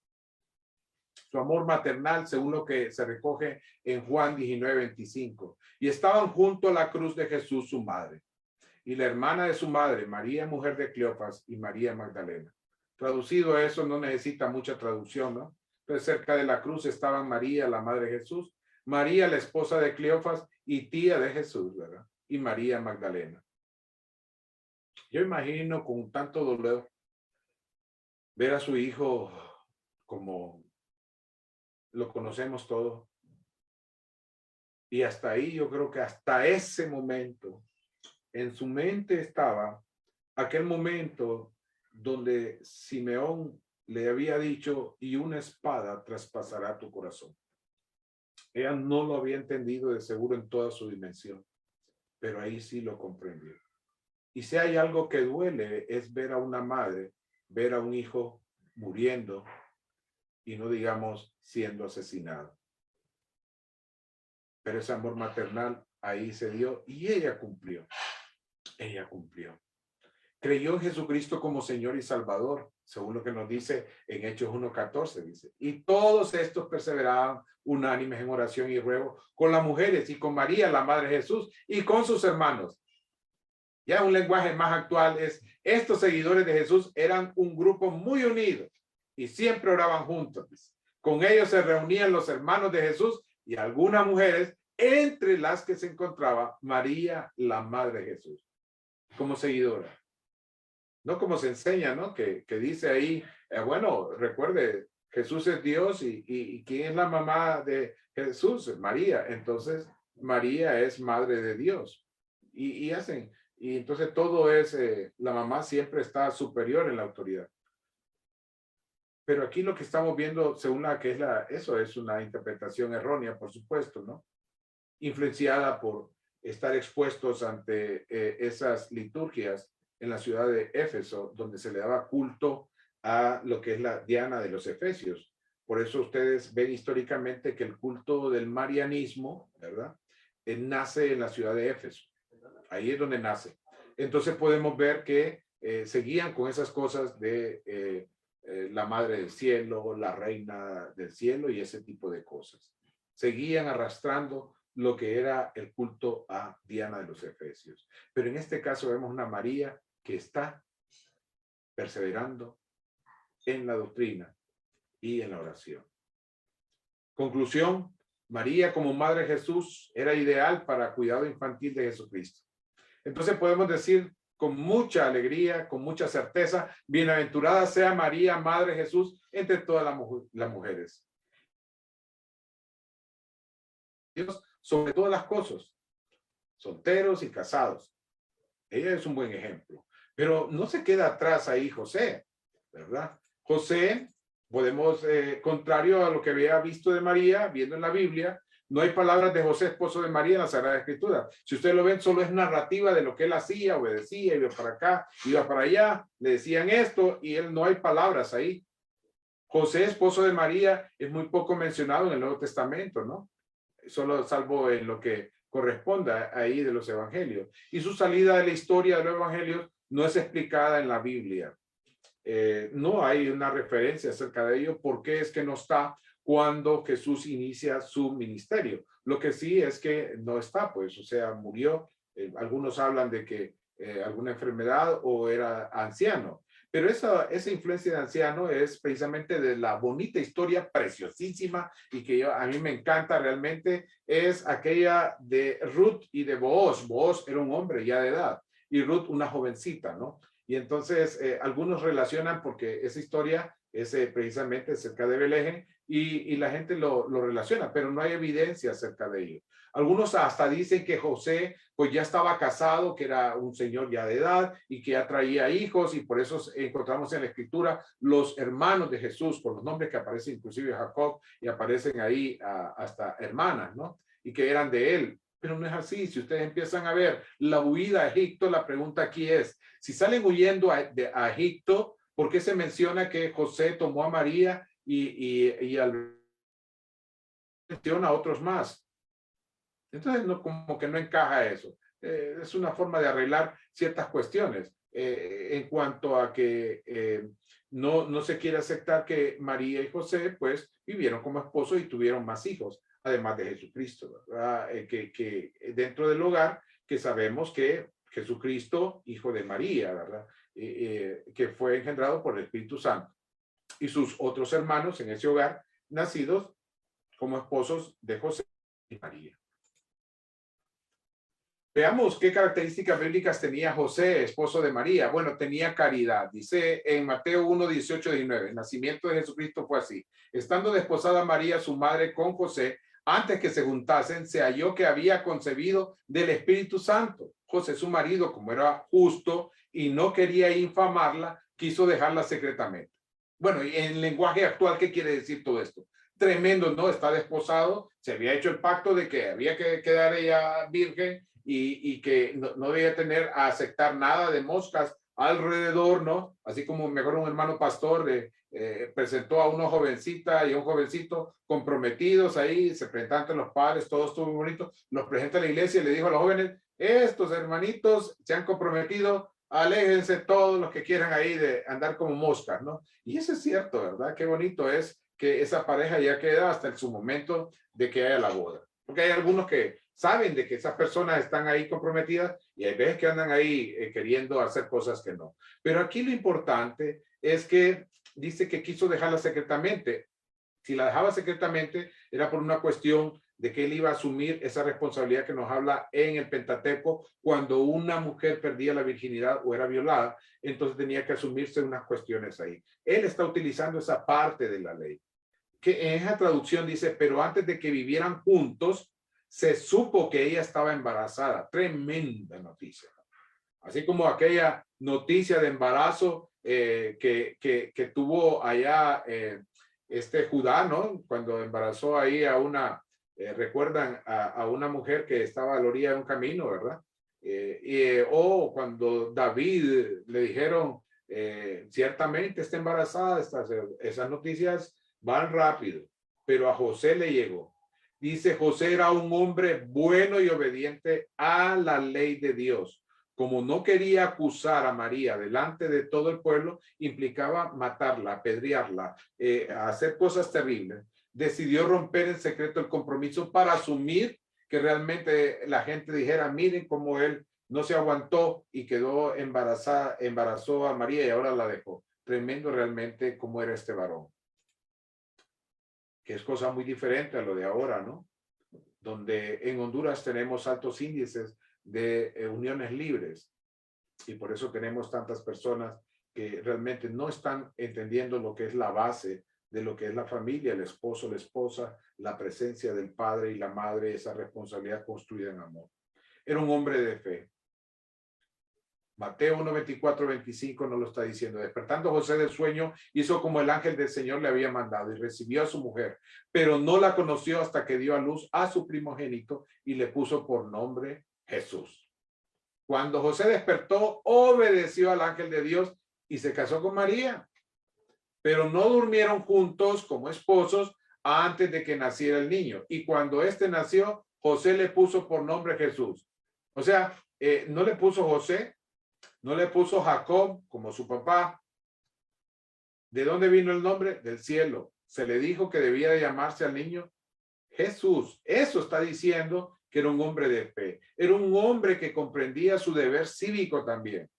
Su amor maternal, según lo que se recoge en Juan 19:25. Y estaban junto a la cruz de Jesús, su madre, y la hermana de su madre, María, mujer de Cleofas, y María Magdalena. Traducido eso, no necesita mucha traducción, ¿no? Entonces, cerca de la cruz estaban María, la madre de Jesús, María, la esposa de Cleofas y tía de Jesús, ¿verdad? Y María Magdalena. Yo imagino con tanto dolor ver a su hijo como lo conocemos todos. Y hasta ahí yo creo que hasta ese momento en su mente estaba aquel momento donde Simeón le había dicho, y una espada traspasará tu corazón. Ella no lo había entendido de seguro en toda su dimensión, pero ahí sí lo comprendió. Y si hay algo que duele es ver a una madre, ver a un hijo muriendo y no digamos siendo asesinado. Pero ese amor maternal ahí se dio y ella cumplió. Ella cumplió. Creyó en Jesucristo como Señor y Salvador, según lo que nos dice en Hechos 1:14, dice. Y todos estos perseveraban unánimes en oración y ruego con las mujeres y con María, la Madre de Jesús, y con sus hermanos. Ya un lenguaje más actual es, estos seguidores de Jesús eran un grupo muy unido y siempre oraban juntos. Con ellos se reunían los hermanos de Jesús y algunas mujeres, entre las que se encontraba María, la Madre de Jesús, como seguidora. No como se enseña, ¿no? Que dice ahí, bueno, recuerde, Jesús es Dios y ¿quién es la mamá de Jesús? María. Entonces, María es madre de Dios. Y entonces todo es, la mamá siempre está superior en la autoridad. Pero aquí lo que estamos viendo, según eso es una interpretación errónea, por supuesto, ¿no? Influenciada por estar expuestos ante esas liturgias en la ciudad de Éfeso, donde se le daba culto a lo que es la Diana de los Efesios. Por eso ustedes ven históricamente que el culto del marianismo, ¿verdad? Nace en la ciudad de Éfeso. Ahí es donde nace. Entonces podemos ver que seguían con esas cosas de la Madre del Cielo, la Reina del Cielo y ese tipo de cosas. Seguían arrastrando lo que era el culto a Diana de los Efesios. Pero en este caso vemos una María que está perseverando en la doctrina y en la oración. Conclusión, María como Madre de Jesús era ideal para cuidado infantil de Jesucristo. Entonces podemos decir con mucha alegría, con mucha certeza, bienaventurada sea María, Madre de Jesús, entre todas las mujeres. Dios sobre todas las cosas, solteros y casados. Ella es un buen ejemplo. Pero no se queda atrás ahí José, ¿verdad? José, podemos, contrario a lo que había visto de María, viendo en la Biblia, no hay palabras de José, esposo de María, en la Sagrada Escritura. Si ustedes lo ven, solo es narrativa de lo que él hacía, obedecía, iba para acá, iba para allá, le decían esto y él no hay palabras ahí. José, esposo de María, es muy poco mencionado en el Nuevo Testamento, ¿no? Solo salvo en lo que corresponda ahí de los evangelios. Y su salida de la historia de los evangelios no es explicada en la Biblia. No hay una referencia acerca de ello. ¿Por qué es que no está cuando Jesús inicia su ministerio? Lo que sí es que no está, pues, o sea, murió. Algunos hablan de que alguna enfermedad o era anciano. Pero esa influencia de anciano es precisamente de la bonita historia preciosísima y que a mí me encanta realmente, es aquella de Ruth y de Booz. Booz era un hombre ya de edad y Ruth una jovencita, ¿no? Y entonces algunos relacionan porque esa historia es precisamente cerca de Belén y la gente lo relaciona, pero no hay evidencia acerca de ello. Algunos hasta dicen que José pues ya estaba casado, que era un señor ya de edad y que ya traía hijos y por eso encontramos en la escritura los hermanos de Jesús, por los nombres que aparecen inclusive Jacob y aparecen ahí hasta hermanas, ¿no? Y que eran de él. Pero no es así. Si ustedes empiezan a ver la huida a Egipto, la pregunta aquí es, si salen huyendo a Egipto, ¿Por qué se menciona que José tomó a María y al menciona a otros más? Entonces, no, como que no encaja eso. Es una forma de arreglar ciertas cuestiones en cuanto a que no se quiere aceptar que María y José pues vivieron como esposos y tuvieron más hijos, además de Jesucristo, ¿verdad? Que dentro del hogar, que sabemos que Jesucristo, hijo de María, ¿verdad? Que fue engendrado por el Espíritu Santo, y sus otros hermanos en ese hogar, nacidos como esposos de José y María. Veamos qué características bíblicas tenía José, esposo de María. Bueno, tenía caridad. Dice en Mateo 1, 18, 19, el nacimiento de Jesucristo fue así. Estando desposada María, su madre, con José, antes que se juntasen, se halló que había concebido del Espíritu Santo. José, su marido, como era justo y no quería infamarla, quiso dejarla secretamente. Bueno, y en lenguaje actual, ¿qué quiere decir todo esto? Tremendo, ¿no? Está desposado, se había hecho el pacto de que había que quedar ella virgen y que no debía tener a aceptar nada de moscas alrededor, ¿no? Así como mejor un hermano pastor presentó a una jovencita y a un jovencito comprometidos ahí, se presentan ante los padres, todo estuvo muy bonito, los presenta a la iglesia y le dijo a los jóvenes, estos hermanitos se han comprometido, aléjense todos los que quieran ahí de andar como moscas, ¿no? Y eso es cierto, ¿verdad? Qué bonito es que esa pareja ya queda hasta en su momento de que haya la boda. Porque hay algunos que saben de que esas personas están ahí comprometidas y hay veces que andan ahí queriendo hacer cosas que no. Pero aquí lo importante es que dice que quiso dejarla secretamente. Si la dejaba secretamente era por una cuestión de que él iba a asumir esa responsabilidad que nos habla en el Pentateuco cuando una mujer perdía la virginidad o era violada, entonces tenía que asumirse unas cuestiones ahí. Él está utilizando esa parte de la ley, que en esa traducción dice, pero antes de que vivieran juntos, se supo que ella estaba embarazada. Tremenda noticia. Así como aquella noticia de embarazo que tuvo allá Judá, ¿no? Cuando embarazó ahí a una, recuerdan, a una mujer que estaba a la orilla de un camino, ¿verdad? O cuando David le dijeron, ciertamente está embarazada, esas noticias van rápido, pero a José le llegó. Dice, José era un hombre bueno y obediente a la ley de Dios. Como no quería acusar a María delante de todo el pueblo, implicaba matarla, apedrearla, hacer cosas terribles. Decidió romper en secreto el compromiso para asumir que realmente la gente dijera, miren cómo él no se aguantó y quedó embarazada, embarazó a María y ahora la dejó. Tremendo realmente cómo era este varón. Que es cosa muy diferente a lo de ahora, ¿no? Donde en Honduras tenemos altos índices de uniones libres y por eso tenemos tantas personas que realmente no están entendiendo lo que es la base de lo que es la familia, el esposo, la esposa, la presencia del padre y la madre, esa responsabilidad construida en amor. Era un hombre de fe. Mateo 1, 24, 25 nos lo está diciendo. Despertando José del sueño, hizo como el ángel del Señor le había mandado y recibió a su mujer, pero no la conoció hasta que dio a luz a su primogénito y le puso por nombre Jesús. Cuando José despertó, obedeció al ángel de Dios y se casó con María, pero no durmieron juntos como esposos antes de que naciera el niño. Y cuando éste nació, José le puso por nombre Jesús. O sea, no le puso José, no le puso Jacob como su papá. ¿De dónde vino el nombre? Del cielo. Se le dijo que debía de llamarse al niño Jesús. Eso está diciendo que era un hombre de fe. Era un hombre que comprendía su deber cívico también.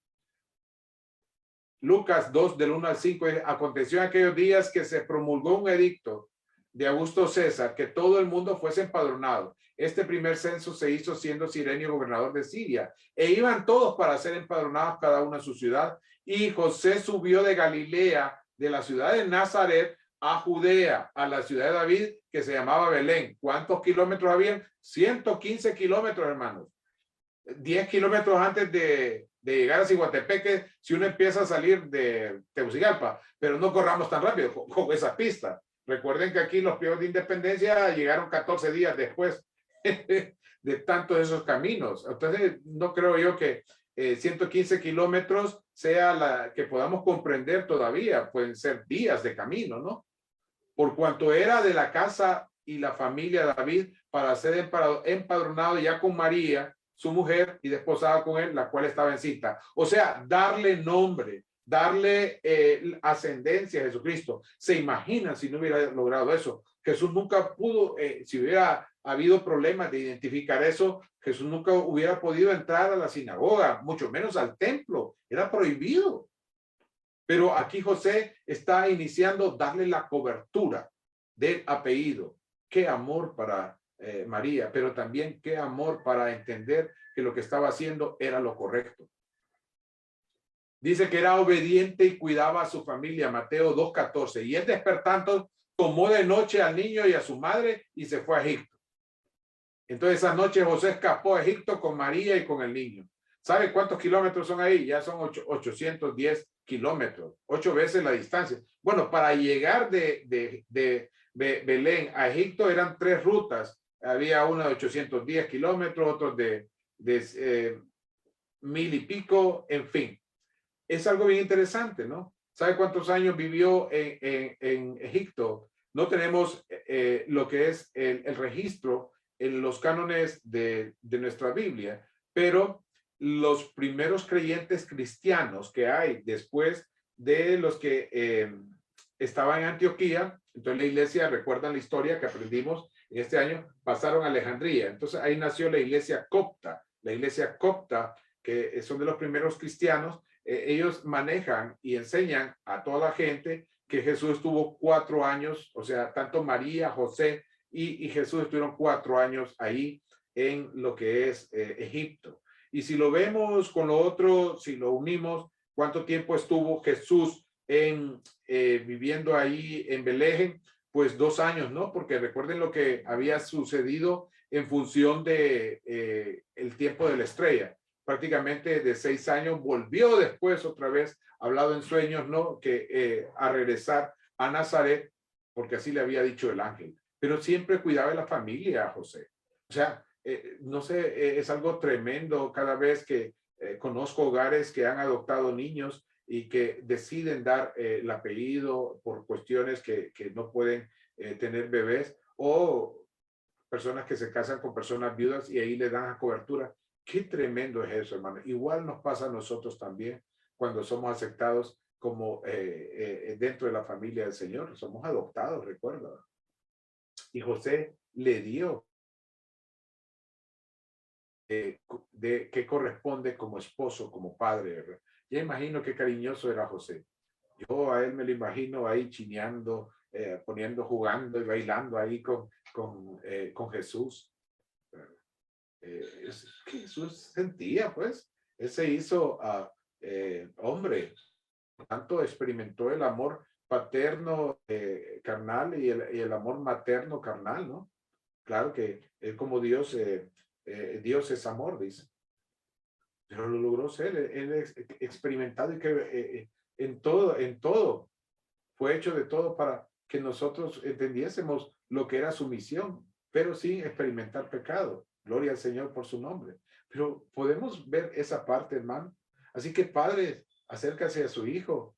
Lucas 2, del 1 al 5, aconteció en aquellos días que se promulgó un edicto de Augusto César, que todo el mundo fuese empadronado. Este primer censo se hizo siendo Cirenio gobernador de Siria, e iban todos para ser empadronados cada uno en su ciudad. Y José subió de Galilea, de la ciudad de Nazaret, a Judea, a la ciudad de David, que se llamaba Belén. ¿Cuántos kilómetros habían? 115 kilómetros, hermanos. 10 kilómetros antes de llegar a Ciguatepeque, si uno empieza a salir de Tegucigalpa, pero no corramos tan rápido con esas pistas. Recuerden que aquí los pliegos de independencia llegaron 14 días después de tantos esos caminos. Entonces, no creo yo que 115 kilómetros sea la que podamos comprender todavía, pueden ser días de camino, ¿no? Por cuanto era de la casa y la familia de David para ser empadronado ya con María, su mujer, y desposada con él, la cual estaba encinta. O sea, darle nombre, darle ascendencia a Jesucristo. ¿Se imaginan si no hubiera logrado eso? Jesús nunca pudo, si hubiera habido problemas de identificar eso, Jesús nunca hubiera podido entrar a la sinagoga, mucho menos al templo. Era prohibido. Pero aquí José está iniciando darle la cobertura del apellido. Qué amor para María, pero también qué amor para entender que lo que estaba haciendo era lo correcto. Dice que era obediente y cuidaba a su familia, Mateo 2:14. Y él despertando, tomó de noche al niño y a su madre y se fue a Egipto. Entonces esa noche José escapó a Egipto con María y con el niño. ¿Sabe cuántos kilómetros son ahí? Ya son 810 kilómetros, 8 veces la distancia. Bueno, para llegar de Belén a Egipto eran 3 rutas. Había una de 810 kilómetros, otros de 1000 y pico, en fin. Es algo bien interesante, ¿no? ¿Sabe cuántos años vivió en Egipto? No tenemos lo que es el registro en los cánones de nuestra Biblia, pero los primeros creyentes cristianos que hay después de los que estaban en Antioquía, entonces la iglesia, recuerdan la historia que aprendimos en este año, pasaron a Alejandría. Entonces ahí nació la iglesia copta, que son de los primeros cristianos. Ellos manejan y enseñan a toda la gente que Jesús estuvo 4 años, o sea, tanto María, José y Jesús estuvieron 4 años ahí en lo que es Egipto. Y si lo vemos con lo otro, si lo unimos, ¿cuánto tiempo estuvo Jesús viviendo ahí en Belén? Pues 2 años, ¿no? Porque recuerden lo que había sucedido en función de el tiempo de la estrella. Prácticamente de 6 años volvió después otra vez, hablado en sueños, ¿no? Que a regresar a Nazaret, porque así le había dicho el ángel. Pero siempre cuidaba de la familia, José. O sea, no sé, es algo tremendo cada vez que conozco hogares que han adoptado niños y que deciden dar el apellido por cuestiones que no pueden tener bebés, o personas que se casan con personas viudas y ahí le dan a cobertura. Qué tremendo es eso, hermano. Igual nos pasa a nosotros también cuando somos aceptados como dentro de la familia del Señor. Somos adoptados, recuerda. Y José le dio que corresponde como esposo, como padre, ¿verdad? Ya imagino qué cariñoso era José. Yo a él me lo imagino ahí chineando, jugando y bailando ahí con Jesús. Es que Jesús sentía, pues, él se hizo hombre, por tanto experimentó el amor paterno carnal y el amor materno carnal, ¿no? Claro que él como Dios, Dios es amor, dice, pero lo logró ser, él es experimentado y que en todo, fue hecho de todo para que nosotros entendiésemos lo que era su misión, pero sin experimentar pecado. Gloria al Señor por su nombre. Pero podemos ver esa parte, hermano. Así que padres, acércase a su hijo.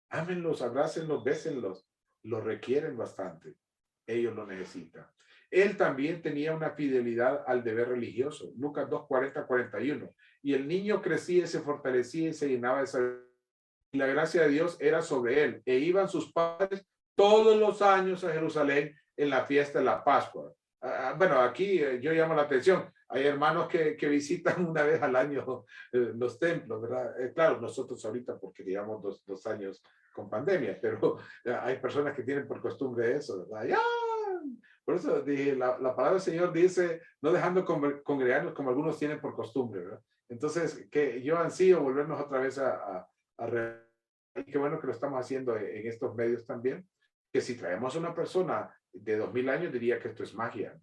Ámenlos, abrácenlos, bésenlos. Lo requieren bastante. Ellos lo necesitan. Él también tenía una fidelidad al deber religioso. Lucas 2:40-41. Y el niño crecía y se fortalecía y se llenaba de sabiduría. Y la gracia de Dios era sobre él. E iban sus padres todos los años a Jerusalén en la fiesta de la Pascua. Bueno, aquí yo llamo la atención. Hay hermanos que visitan una vez al año los templos, ¿verdad? Claro, nosotros ahorita porque llevamos dos años con pandemia, pero hay personas que tienen por costumbre eso, ¿verdad? ¡Ya! Por eso dije, la palabra del Señor dice, no dejando congregarnos como algunos tienen por costumbre, ¿verdad? Entonces, que yo ansío volvernos otra vez y qué bueno que lo estamos haciendo en estos medios también, que si traemos a una persona de 2000 años diría que esto es magia.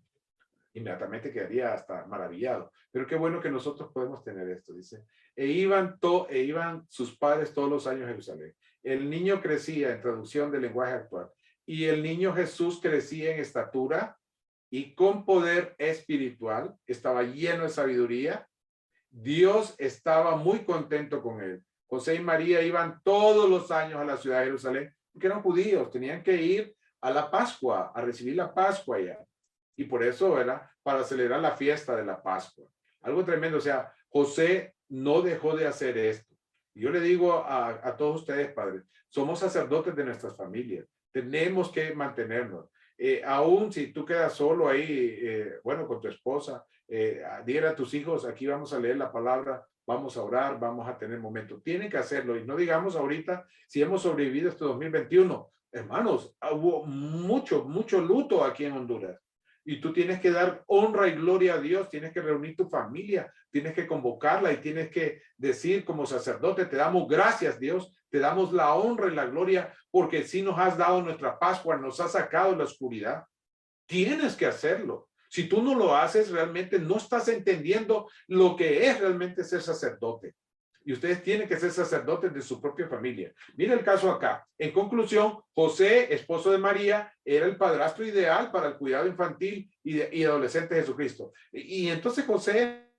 Inmediatamente quedaría hasta maravillado. Pero qué bueno que nosotros podemos tener esto, dice. E iban sus padres todos los años a Jerusalén. El niño crecía, en traducción del lenguaje actual, y el niño Jesús crecía en estatura y con poder espiritual, estaba lleno de sabiduría. Dios estaba muy contento con él. José y María iban todos los años a la ciudad de Jerusalén, porque eran judíos, tenían que ir a la Pascua, a recibir la Pascua allá. Y por eso era para celebrar la fiesta de la Pascua. Algo tremendo, o sea, José no dejó de hacer esto. Yo le digo a todos ustedes, padres, somos sacerdotes de nuestras familias, tenemos que mantenernos. Aún si tú quedas solo ahí, bueno, con tu esposa, dile a tus hijos, aquí vamos a leer la palabra, vamos a orar, vamos a tener momentos. Tienen que hacerlo y no digamos ahorita si hemos sobrevivido este 2021. Hermanos, hubo mucho luto aquí en Honduras. Y tú tienes que dar honra y gloria a Dios, tienes que reunir tu familia, tienes que convocarla y tienes que decir como sacerdote, te damos gracias Dios, te damos la honra y la gloria porque sí nos has dado nuestra Pascua, nos has sacado de la oscuridad. Tienes que hacerlo. Si tú no lo haces, realmente no estás entendiendo lo que es realmente ser sacerdote. Y ustedes tienen que ser sacerdotes de su propia familia. Mira el caso acá. En conclusión, José, esposo de María, era el padrastro ideal para el cuidado infantil y adolescente de Jesucristo. Y entonces José,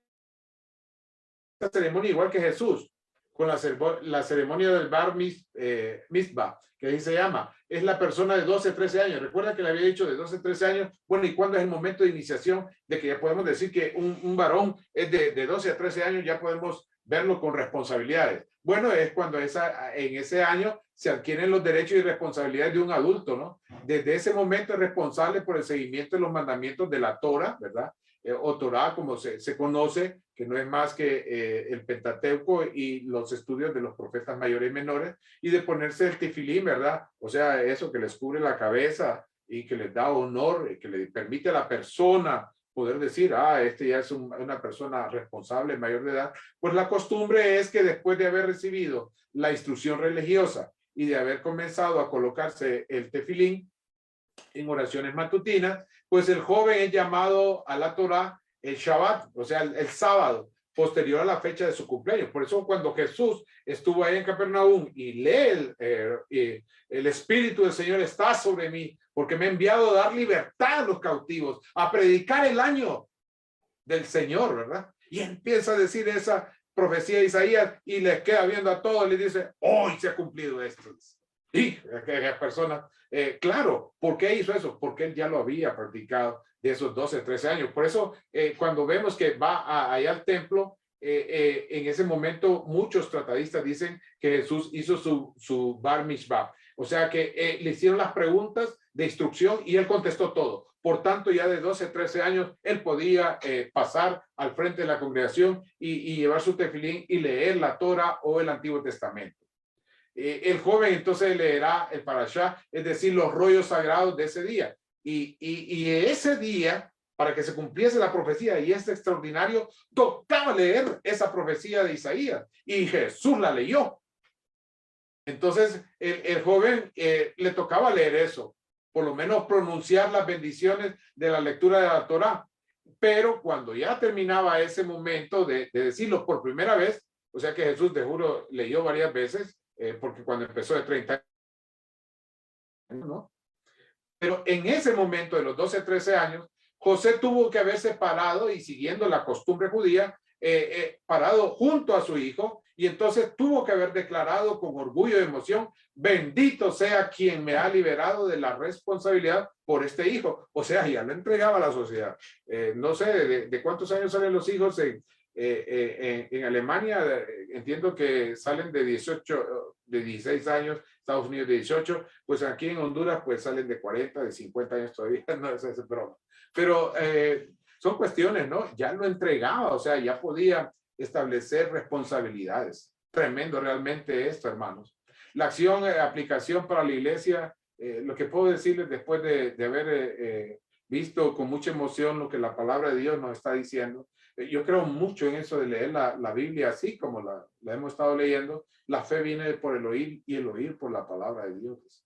esta ceremonia igual que Jesús, con la ceremonia del bar mitzvah, que ahí se llama, es la persona de 12, 13 años. Recuerda que le había dicho de 12, 13 años. Bueno, ¿y cuándo es el momento de iniciación de que ya podemos decir que un varón es de 12 a 13 años, ya podemos verlo con responsabilidades? Bueno, es cuando en ese año se adquieren los derechos y responsabilidades de un adulto, ¿no? Desde ese momento es responsable por el seguimiento de los mandamientos de la Torah, ¿verdad? O Torah, como se conoce, que no es más que el Pentateuco y los estudios de los profetas mayores y menores, y de ponerse el tefilín, ¿verdad? O sea, eso que les cubre la cabeza y que les da honor, y que le permite a la persona poder decir, este ya es una persona responsable, mayor de edad. Pues la costumbre es que después de haber recibido la instrucción religiosa y de haber comenzado a colocarse el tefilín en oraciones matutinas, pues el joven es llamado a la Torah el Shabbat, o sea, el sábado, posterior a la fecha de su cumpleaños. Por eso cuando Jesús estuvo ahí en Capernaum y lee el Espíritu del Señor está sobre mí, porque me ha enviado a dar libertad a los cautivos, a predicar el año del Señor, ¿verdad? Y empieza a decir esa profecía de Isaías y les queda viendo a todos y le dice, hoy se ha cumplido esto. Y aquellas personas, claro, ¿por qué hizo eso? Porque él ya lo había practicado de esos 12, 13 años. Por eso, cuando vemos que va allá al templo, en ese momento muchos tratadistas dicen que Jesús hizo su bar mitzvah. O sea que le hicieron las preguntas de instrucción y él contestó todo. Por tanto, ya de 12, 13 años, él podía pasar al frente de la congregación y llevar su tefilín y leer la Torah o el Antiguo Testamento. El joven entonces leerá el parashá, es decir, los rollos sagrados de ese día. Y ese día, para que se cumpliese la profecía, y es extraordinario, tocaba leer esa profecía de Isaías. Y Jesús la leyó. Entonces, el joven le tocaba leer eso, por lo menos pronunciar las bendiciones de la lectura de la Torá. Pero cuando ya terminaba ese momento de decirlo por primera vez, o sea que Jesús, te juro, leyó varias veces, porque cuando empezó de 30 años, ¿no? Pero en ese momento de los 12, 13 años, José tuvo que haberse parado y siguiendo la costumbre judía, parado junto a su hijo, y entonces tuvo que haber declarado con orgullo y emoción, bendito sea quien me ha liberado de la responsabilidad por este hijo. O sea, ya lo entregaba a la sociedad. No sé de cuántos años salen los hijos en Alemania, entiendo que salen de 18, de 16 años, Estados Unidos de 18, pues aquí en Honduras pues salen de 40, de 50 años todavía, no es broma. Pero son cuestiones, ¿no? Ya lo entregaba, o sea, ya podía establecer responsabilidades. Tremendo realmente esto, hermanos. La acción, aplicación para la iglesia, lo que puedo decirles después de haber visto con mucha emoción lo que la palabra de Dios nos está diciendo, yo creo mucho en eso de leer la Biblia así como la hemos estado leyendo. La fe viene por el oír y el oír por la palabra de Dios.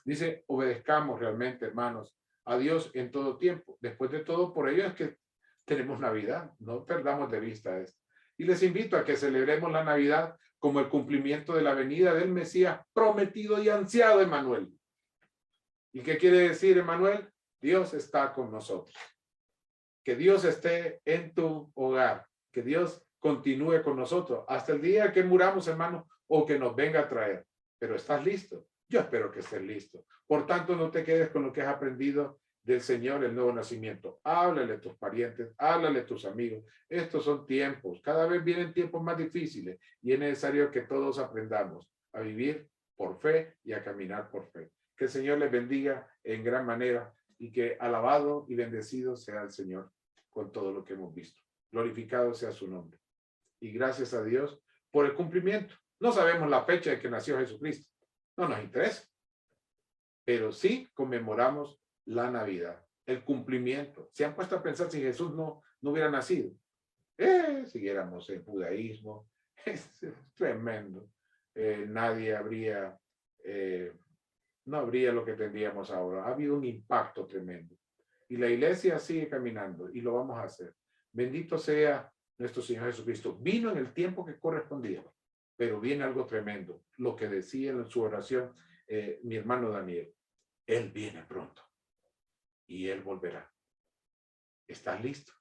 Dice, obedezcamos realmente, hermanos, a Dios en todo tiempo. Después de todo, por ello es que tenemos Navidad. No perdamos de vista esto. Y les invito a que celebremos la Navidad como el cumplimiento de la venida del Mesías prometido y ansiado, Emmanuel. ¿Y qué quiere decir, Emmanuel? Dios está con nosotros. Que Dios esté en tu hogar, que Dios continúe con nosotros hasta el día que muramos, hermano. o que nos venga a traer. Pero ¿estás listo? Yo espero que estés listo. Por tanto, no te quedes con lo que has aprendido del Señor, el nuevo nacimiento. Háblale a tus parientes, háblale a tus amigos. Estos son tiempos. Cada vez vienen tiempos más difíciles y es necesario que todos aprendamos a vivir por fe y a caminar por fe. Que el Señor les bendiga en gran manera y que alabado y bendecido sea el Señor con todo lo que hemos visto. Glorificado sea su nombre. Y gracias a Dios por el cumplimiento. No sabemos la fecha de que nació Jesucristo. No nos interesa. Pero sí conmemoramos la Navidad, el cumplimiento. ¿Se han puesto a pensar si Jesús no hubiera nacido? Siguiéramos el judaísmo. Es tremendo. Nadie habría, no habría lo que tendríamos ahora. Ha habido un impacto tremendo. Y la iglesia sigue caminando y lo vamos a hacer. Bendito sea nuestro Señor Jesucristo. Vino en el tiempo que correspondía, pero viene algo tremendo. Lo que decía en su oración mi hermano Daniel. Él viene pronto y Él volverá. ¿Estás listo?